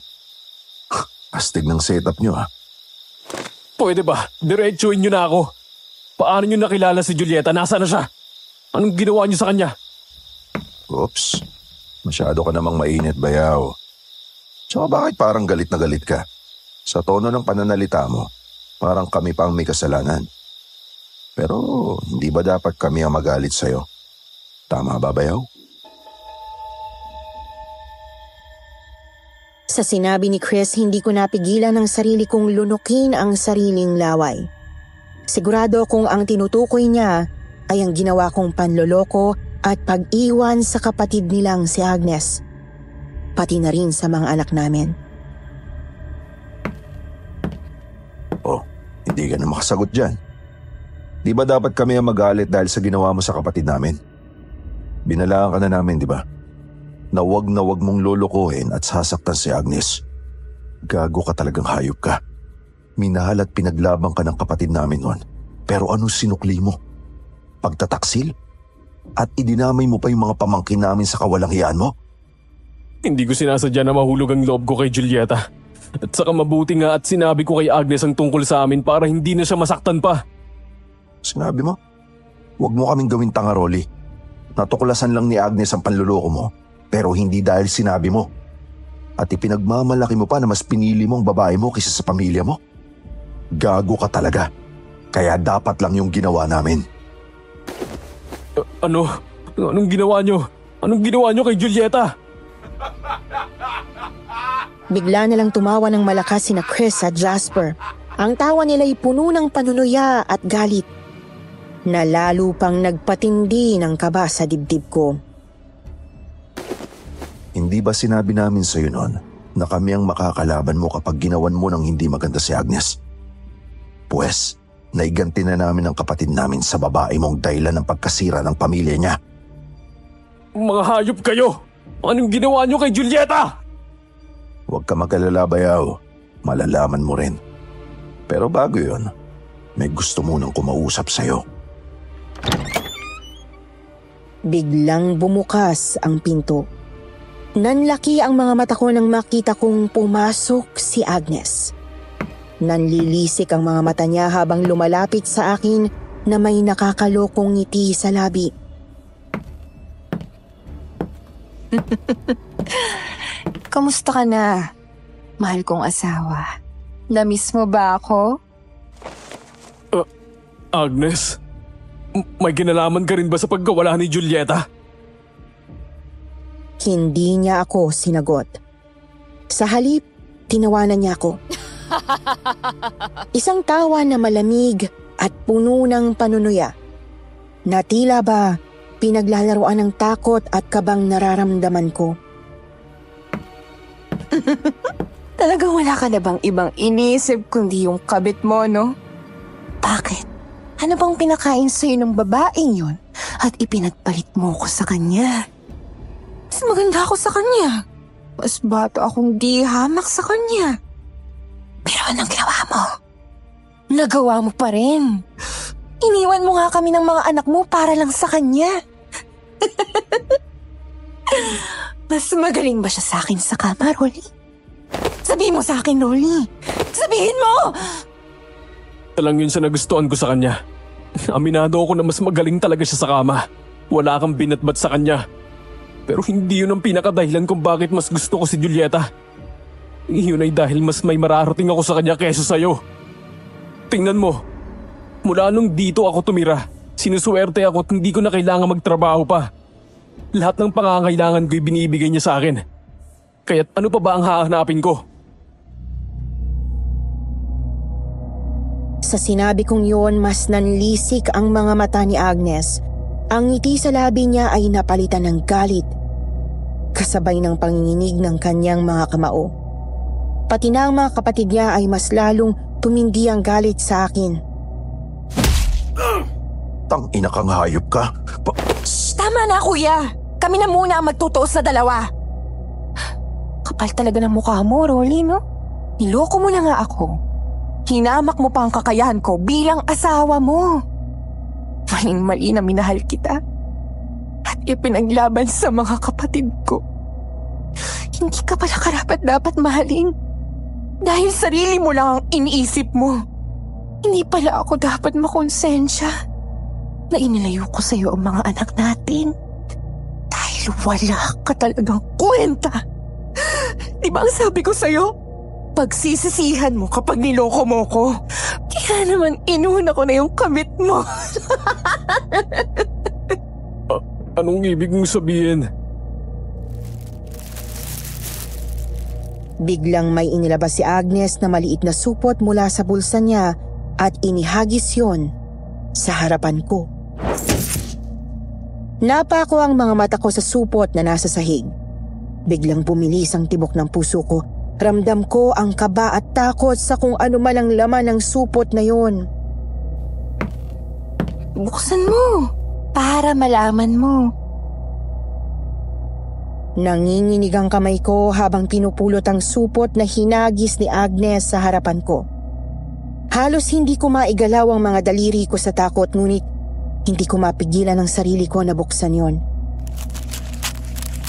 Astig ng setup nyo, ha? Pwede ba? Diretsuin niyo na ako. Paano niyo nakilala si Julieta? Nasaan na siya? Anong ginawa niyo sa kanya? Oops. Masyado ka namang mainit, bayaw. Tsaka bakit parang galit na galit ka? Sa tono ng pananalita mo, parang kami pa ang may kasalanan. Pero hindi ba dapat kami ang magalit sa'yo? Tama ba, bayaw? Sa sinabi ni Chris, hindi ko napigilan ang sarili kong lunukin ang sariling laway. Sigurado kung ang tinutukoy niya ay ang ginawa kong panloloko at pag-iwan sa kapatid nilang si Agnes. Pati na rin sa mga anak namin. Oh, hindi ka na makasagot dyan. Di ba dapat kami ang magalit dahil sa ginawa mo sa kapatid namin? Binalaan ka na namin, di ba? Na wag mong lolokohin at sasaktan si Agnes. Gago ka, talagang hayop ka. Minahal at pinaglabang ka ng kapatid namin noon. Pero anong sinukli mo? Pagtataksil? At idinamay mo pa yung mga pamangkin namin sa kawalanghiyaan mo? Hindi ko sinasadya na mahulog ang loob ko kay Julieta. At saka mabuti nga at sinabi ko kay Agnes ang tungkol sa amin para hindi na siya masaktan pa. Sinabi mo? Huwag mo kaming gawin tanga, Rolly. Natuklasan lang ni Agnes ang panluloko mo, pero hindi dahil sinabi mo. At ipinagmamalaki mo pa na mas pinili mo ang babae mo kaysa sa pamilya mo. Gago ka talaga. Kaya dapat lang yung ginawa namin. Anong ginawa nyo? Anong ginawa nyo kay Julieta? Bigla na lang tumawa ng malakas sina Chris at Jasper. Ang tawa nila'y puno ng panunuya at galit, na lalo pang nagpatindi ng kaba sa dibdib ko. Hindi ba sinabi namin sa'yo noon na kami ang makakalaban mo kapag ginawan mo ng hindi maganda si Agnes? Pues, naiganti na namin ang kapatid namin sa babae mong dahilan ng pagkasira ng pamilya niya. Mga hayop kayo! Anong ginawa nyo kay Julieta? Huwag ka mag-alala, bayaw. Malalaman mo rin. Pero bago yun, may gusto munang kumausap sa'yo. Biglang bumukas ang pinto. Nanlaki ang mga mata ko nang makita kong pumasok si Agnes. Nanlilisik ang mga mata niya habang lumalapit sa akin na may nakakalokong ngiti sa labi. Kamusta ka na, mahal kong asawa? Namiss mo ba ako? Agnes, may kinalaman ka rin ba sa pagkawala ni Julieta? Hindi niya ako sinagot. Sa halip, tinawanan niya ako. Isang tawa na malamig at puno ng panunuya. Na tila ba pinaglalaroan ng takot at kabang nararamdaman ko. Talagang wala ka na bang ibang iniisip kundi yung kabit mo, no? Bakit? Ano bang pinakain sa'yo ng babaeng yun at ipinagpalit mo ko sa kanya? Mas maganda ako sa kanya. Mas bata akong di hamak sa kanya. Pero anong ginawa mo? Nagawa mo pa rin. Iniwan mo nga kami ng mga anak mo para lang sa kanya. Mas magaling ba siya sa akin sa kama, Rolly? Sabihin mo sa akin, Rolly. Sabihin mo! Talang yun sa nagustuhan ko sa kanya. Aminado ako na mas magaling talaga siya sa kama. Wala kang binatbat sa kanya. Pero hindi yun ang pinakadahilan kung bakit mas gusto ko si Julieta. Yun ay dahil mas may mararating ako sa kanya kaysa sa'yo. Tingnan mo, mula nung dito ako tumira, sinuswerte ako at hindi ko na kailangan magtrabaho pa. Lahat ng pangangailangan ko'y binibigay niya sa akin. Kaya't ano pa ba ang hahanapin ko? Sa sinabi kong yun, mas nanlisik ang mga mata ni Agnes. Ang ngiti sa labi niya ay napalitan ng galit, kasabay ng panginginig ng kanyang mga kamao. Pati na ang mga kapatid niya ay mas lalong tumindi ang galit sa akin. Tangina kang hayop ka. Shh, tama na, kuya. Kami na muna ang magtutuos sa dalawa. Kapal talaga ng mukha mo, Rolly, no? Niloko mo na nga ako. Hinamak mo pa ang kakayahan ko bilang asawa mo. Maling-mali na minahal kita at ipinaglaban sa mga kapatid ko. Hindi ka pala karapat dapat mahalin. Dahil sarili mo lang ang iniisip mo. Hindi pala ako dapat makonsensya na inilayo ko sa'yo ang mga anak natin. Dahil wala ka talagang kwenta. Di ba ang sabi ko sa'yo? Pagsisisihan mo kapag niloko mo ko. Kaya naman inuna ko na yung kamit mo. Anong ibig mong sabihin? Biglang may inilabas si Agnes na maliit na supot mula sa bulsa niya at inihagis yon sa harapan ko. Napako ang mga mata ko sa supot na nasa sahig. Biglang bumilis ang tibok ng puso ko. Ramdam ko ang kaba at takot sa kung ano man ang laman ng supot na yon. Buksan mo para malaman mo. Nanginginig ang kamay ko habang pinupulot ang supot na hinagis ni Agnes sa harapan ko. Halos hindi ko maigalaw ang mga daliri ko sa takot, ngunit hindi ko mapigilan ang sarili ko na buksan yon.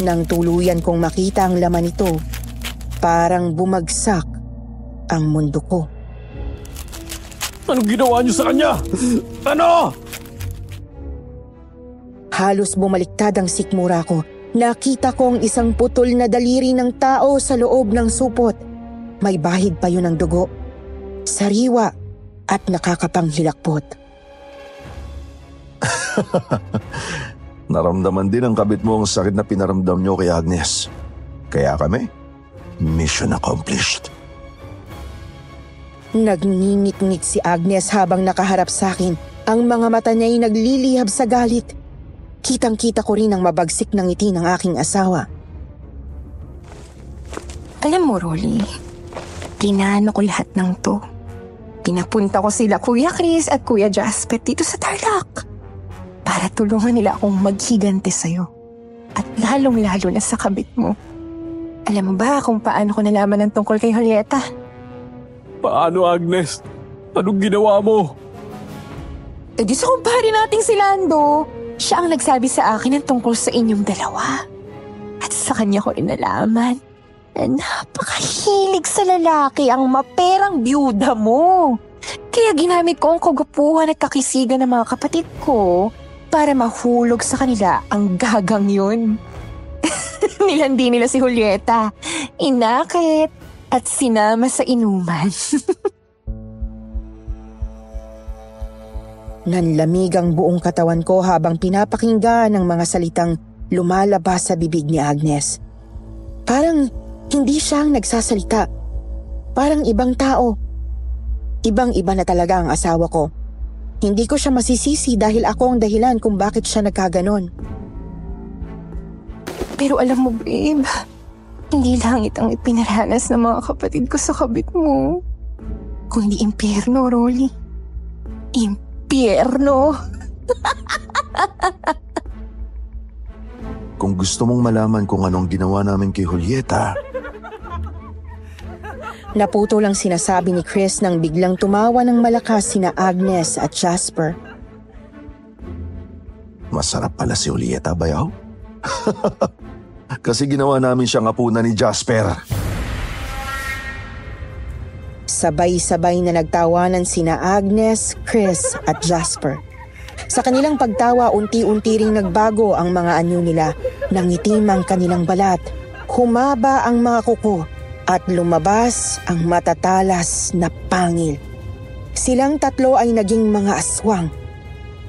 Nang tuluyan kong makita ang laman nito, parang bumagsak ang mundo ko. Anong ginawa niyo sa kanya? Ano? Halos bumaliktad ang sikmura ko. Nakita kong isang putol na daliri ng tao sa loob ng supot. May bahid pa yun ng dugo, sariwa at nakakapanghilakpot. Naramdaman din ang kabit mo ang sakit na pinaramdam niyo kay Agnes. Kaya kami, mission accomplished. Nagngingit-ngit si Agnes habang nakaharap sa akin. Ang mga mata niya'y naglilihab sa galit. Kitang-kita ko rin ang mabagsik ng ngiti ng aking asawa. Alam mo, Rolly, plinano ko lahat ng to. Pinapunta ko sila Kuya Chris at Kuya Jasper dito sa Tarlac para tulungan nila akong maghigante sa'yo. At lalong-lalo na sa kabit mo. Alam mo ba kung paano ko nalaman ang tungkol kay Julieta? Paano, Agnes? Anong ginawa mo? Eh di sa kumpare nating si Lando. Siya ang nagsabi sa akin ng tungkol sa inyong dalawa. At sa kanya ko rin nalaman na napakahilig sa lalaki ang maperang byuda mo. Kaya ginamit ko ang kagapuhan at kakisigan ng mga kapatid ko para mahulog sa kanila ang gagang yun. Nilandi nila si Julieta, inakit at sinama sa inuman. Nanlamig ang buong katawan ko habang pinapakinggan ang mga salitang lumalabas sa bibig ni Agnes. Parang hindi siya ang nagsasalita. Parang ibang tao. Ibang-iba na talaga ang asawa ko. Hindi ko siya masisisi dahil ako ang dahilan kung bakit siya nagkaganon. Pero alam mo, babe, hindi langit ang ipinaranas ng mga kapatid ko sa kabit mo. Kundi impyerno, Rolly. Impyerno. Kung gusto mong malaman kung anong ginawa namin kay Julieta, Naputo lang sinasabi ni Chris nang biglang tumawa ng malakas sina Agnes at Jasper. masarap pala si Julieta, bayaw? Kasi ginawa namin siyang apunan ni Jasper. Sabay-sabay na nagtawanan sina Agnes, Chris at Jasper. Sa kanilang pagtawa, unti-unti ring nagbago ang mga anyo nila. Nangitim ang kanilang balat, humaba ang mga kuko at lumabas ang matatalas na pangil. Silang tatlo ay naging mga aswang.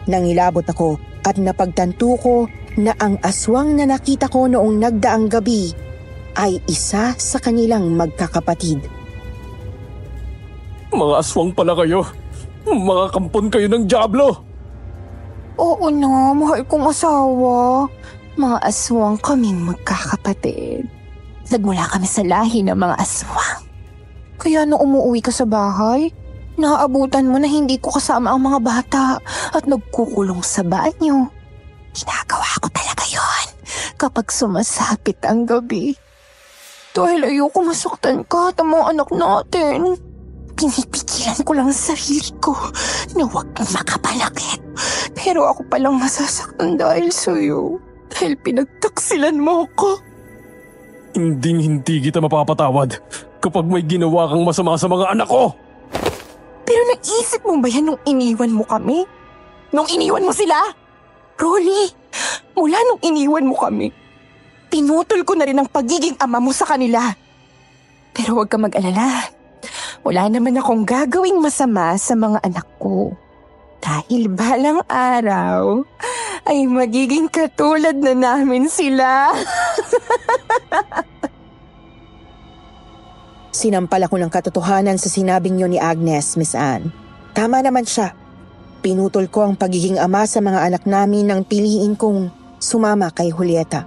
Nangilabot ako at napagtanto ko na ang aswang na nakita ko noong nagdaang gabi ay isa sa kanilang magkakapatid. Mga aswang pala kayo. Mga kampon kayo ng dyablo. Oo na, mahal kong asawa. Mga aswang kaming magkakapatid. Nagmula kami sa lahi ng mga aswang. Kaya nung umuwi ka sa bahay, naaabutan mo na hindi ko kasama ang mga bata at nagkukulong sa banyo. Ginagawa ko talaga yon kapag sumasapit ang gabi. Dahil ayoko masaktan ka at ang mga anak natin. Pinipigilan ko lang sarili ko na huwag makapanakit. Pero ako palang masasaktan dahil sa'yo. Dahil pinagtaksilan mo ako. Hindi kita mapapatawad kapag may ginawa kang masama sa mga anak ko! Pero naisip mo ba yan nung iniwan mo kami? Nung iniwan mo sila? Rolly, mula nung iniwan mo kami, pinutol ko na rin ang pagiging ama mo sa kanila. Pero huwag ka mag-alala. Wala naman akong gagawing masama sa mga anak ko. Dahil balang araw ay magiging katulad na namin sila. Sinampal ako ng katotohanan sa sinabing niyo ni Agnes, Miss Anne. Tama naman siya. Pinutol ko ang pagiging ama sa mga anak namin nang piliin kong sumama kay Julieta.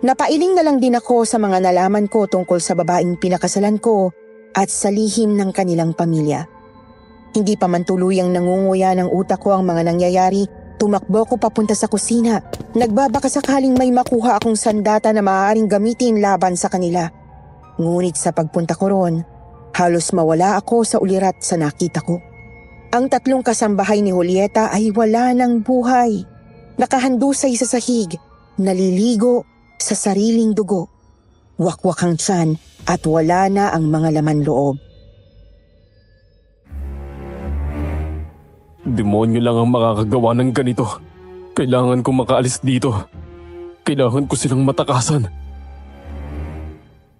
Napailing na lang din ako sa mga nalaman ko tungkol sa babaeng pinakasalan ko at sa lihim ng kanilang pamilya. Hindi pa man tuluyang nangunguya ng utak ko ang mga nangyayari, tumakbo ko papunta sa kusina. Nagbabaka sakaling may makuha akong sandata na maaaring gamitin laban sa kanila. Ngunit sa pagpunta ko roon, halos mawala ako sa ulirat sa nakita ko. Ang 3 kasambahay ni Julieta ay wala ng buhay. Nakahandusay sa sahig, naliligo sa sariling dugo. Wakwak ang tiyan at wala na ang mga laman loob. Demonyo lang ang makakagawa ng ganito. Kailangan kong makaalis dito. Kailangan ko silang matakasan.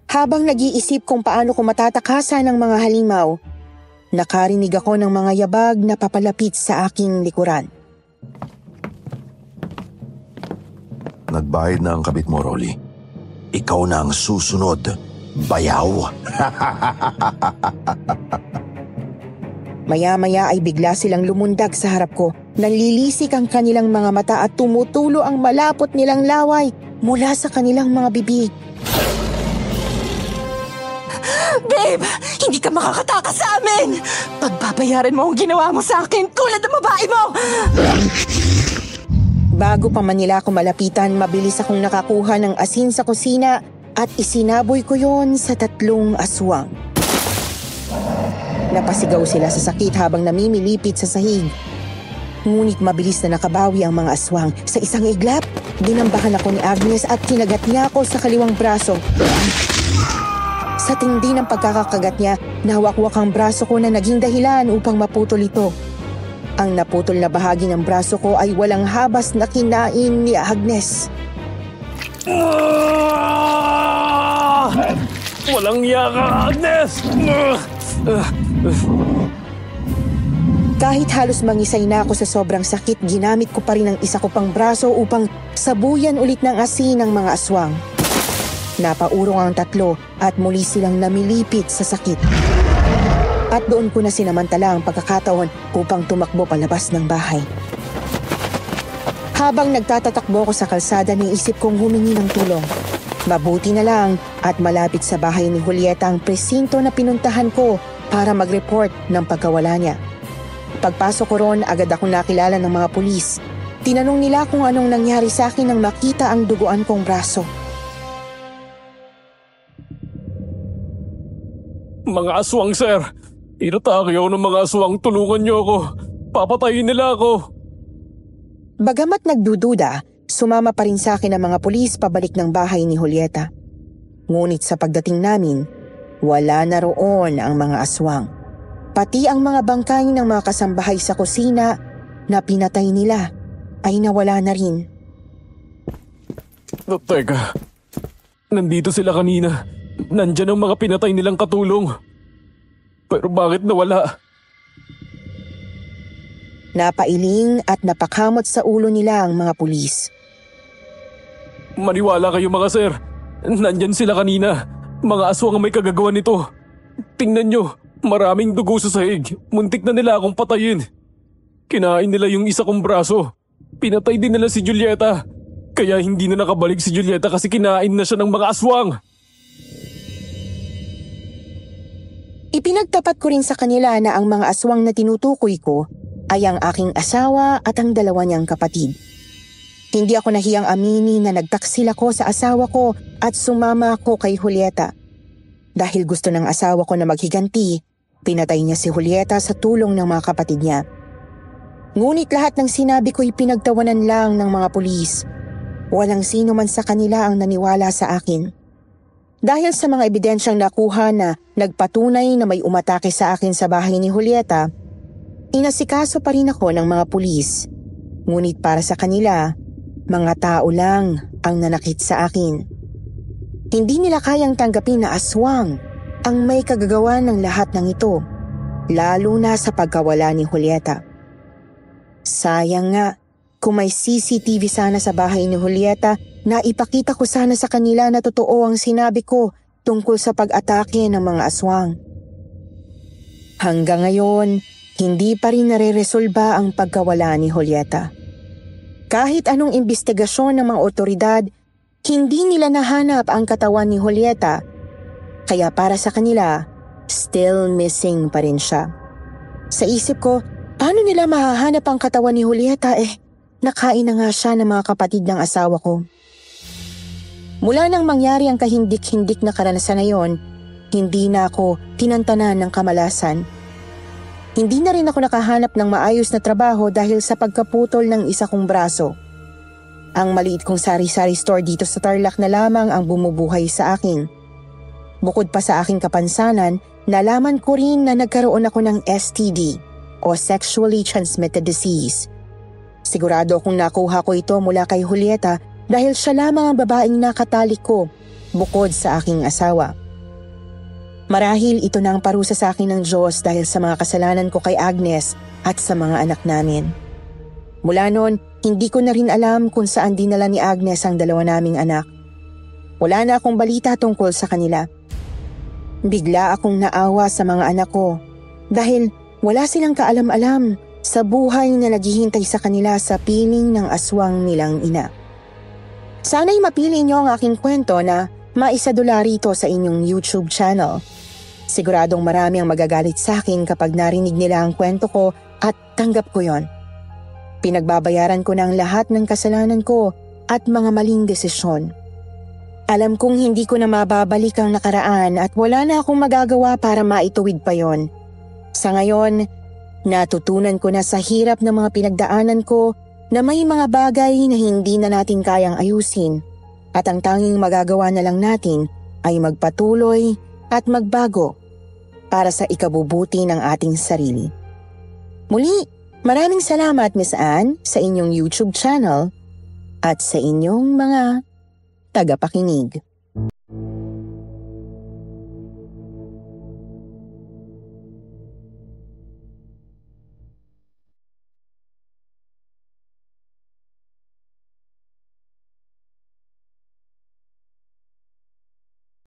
Habang nag-iisip kung paano ko matatakasan ang mga halimaw, nakarinig ako ng mga yabag na papalapit sa aking likuran. Nagbayad na ang kabit mo, Rolly. Ikaw na ang susunod, bayaw. Maya-maya ay bigla silang lumundag sa harap ko. Nanlilisik ang kanilang mga mata at tumutulo ang malapot nilang laway mula sa kanilang mga bibig. Babe, hindi ka makakatakas sa amin! Pagbabayaran mo ang ginawa mo sa akin tulad ng babae mo! Bago pa man nila ako malapitan, mabilis akong nakakuha ng asin sa kusina at isinaboy ko yon sa 3 aswang. Napasigaw sila sa sakit habang namimilipit sa sahig. Ngunit mabilis na nakabawi ang mga aswang. Sa isang iglap, dinambakan ako ni Agnes at kinagat niya ako sa kaliwang braso. Sa tindi ng pagkakakagat niya, nawakwak ang braso ko na naging dahilan upang maputol ito. Ang naputol na bahagi ng braso ko ay walang habas na kinain ni Agnes. Walang yaka, Agnes! Kahit halos mangisay na ako sa sobrang sakit, ginamit ko pa rin ang isa ko pang braso upang sabuyan ulit ng asin ng mga aswang. Napaurong ang 3 at muli silang namilipit sa sakit. At doon ko na sinamantala ang pagkakataon upang tumakbo palabas ng bahay. Habang nagtatatakbo ko sa kalsada, naisip kong humingi ng tulong. Mabuti na lang at malapit sa bahay ni Julieta ang presinto na pinuntahan ko para mag-report ng pagkawala niya. Pagpasok ko roon, agad akong nakilala ng mga pulis. Tinanong nila kung anong nangyari sa akin nang makita ang duguan kong braso. Mga aswang, sir! Inatake ako ng mga aswang, tulungan niyo ako! Papatayin nila ako! Bagamat nagdududa, sumama pa rin sa akin ang mga pulis pabalik ng bahay ni Julieta. Ngunit sa pagdating namin, wala na roon ang mga aswang. Pati ang mga bangkay ng mga kasambahay sa kusina na pinatay nila ay nawala na rin. Teka, nandito sila kanina. Nandyan ang mga pinatay nilang katulong. Pero bakit nawala? Napailing at napakamot sa ulo nila ang mga pulis. Maniwala kayo mga sir. Nandyan sila kanina. Mga aswang ang may kagagawan nito. Tingnan nyo, maraming dugo sa sahig. Muntik na nila akong patayin. Kinain nila yung isa kong braso. Pinatay din nila si Julieta. Kaya hindi na nakabalik si Julieta kasi kinain na siya ng mga aswang. Ipinagtapat ko rin sa kanila na ang mga aswang na tinutukoy ko ay ang aking asawa at ang 2 niyang kapatid. Hindi ako nahiyang aminin na nagtaksil ako sa asawa ko at sumama ako kay Julieta. Dahil gusto ng asawa ko na maghiganti, pinatay niya si Julieta sa tulong ng mga kapatid niya. Ngunit lahat ng sinabi ko'y pinagtawanan lang ng mga pulis. Walang sino man sa kanila ang naniwala sa akin. Dahil sa mga ebidensyang nakuha na nagpatunay na may umatake sa akin sa bahay ni Julieta, inasikaso pa rin ako ng mga pulis. Ngunit para sa kanila, mga tao lang ang nanakit sa akin. Hindi nila kayang tanggapin na aswang ang may kagagawa ng lahat ng ito, lalo na sa pagkawala ni Julieta. Sayang nga, kung may CCTV sana sa bahay ni Julieta, na ipakita ko sana sa kanila na totoo ang sinabi ko tungkol sa pag-atake ng mga aswang. Hanggang ngayon, hindi pa rin nare-resolba ang pagkawala ni Julieta. Kahit anong investigasyon ng mga otoridad, hindi nila nahanap ang katawan ni Julieta, kaya para sa kanila, still missing pa rin siya. Sa isip ko, paano nila mahahanap ang katawan ni Julieta nakain na nga siya ng mga kapatid ng asawa ko. Mula nang mangyari ang kahindik-hindik na karanasan na yon, hindi na ako tinantanan ng kamalasan. Hindi na rin ako nakahanap ng maayos na trabaho dahil sa pagkaputol ng isa kong braso. Ang maliit kong sari-sari store dito sa Tarlac na lamang ang bumubuhay sa akin. Bukod pa sa aking kapansanan, nalaman ko rin na nagkaroon ako ng STD o Sexually Transmitted Disease. Sigurado akong nakuha ko ito mula kay Julieta dahil siya lamang ang babaeng nakatalik ko bukod sa aking asawa. Marahil ito na ang parusa sa akin ng Diyos dahil sa mga kasalanan ko kay Agnes at sa mga anak namin. Mula noon, hindi ko na rin alam kung saan dinala ni Agnes ang dalawa naming anak. Wala na akong balita tungkol sa kanila. Bigla akong naawa sa mga anak ko dahil wala silang kaalam-alam sa buhay na naghihintay sa kanila sa piling ng aswang nilang ina. Sana'y mapili niyo ang aking kwento na maisadula rito sa inyong YouTube channel. Siguradong marami ang magagalit sa akin kapag narinig nila ang kwento ko at tanggap ko yon. Pinagbabayaran ko na ang lahat ng kasalanan ko at mga maling desisyon. Alam kong hindi ko na mababalik ang nakaraan at wala na akong magagawa para maituwid pa yon. Sa ngayon, natutunan ko na sa hirap ng mga pinagdaanan ko na may mga bagay na hindi na natin kayang ayusin at ang tanging magagawa na lang natin ay magpatuloy at magbago para sa ikabubuti ng ating sarili. Muli, maraming salamat Miss Anne sa inyong YouTube channel at sa inyong mga tagapakinig.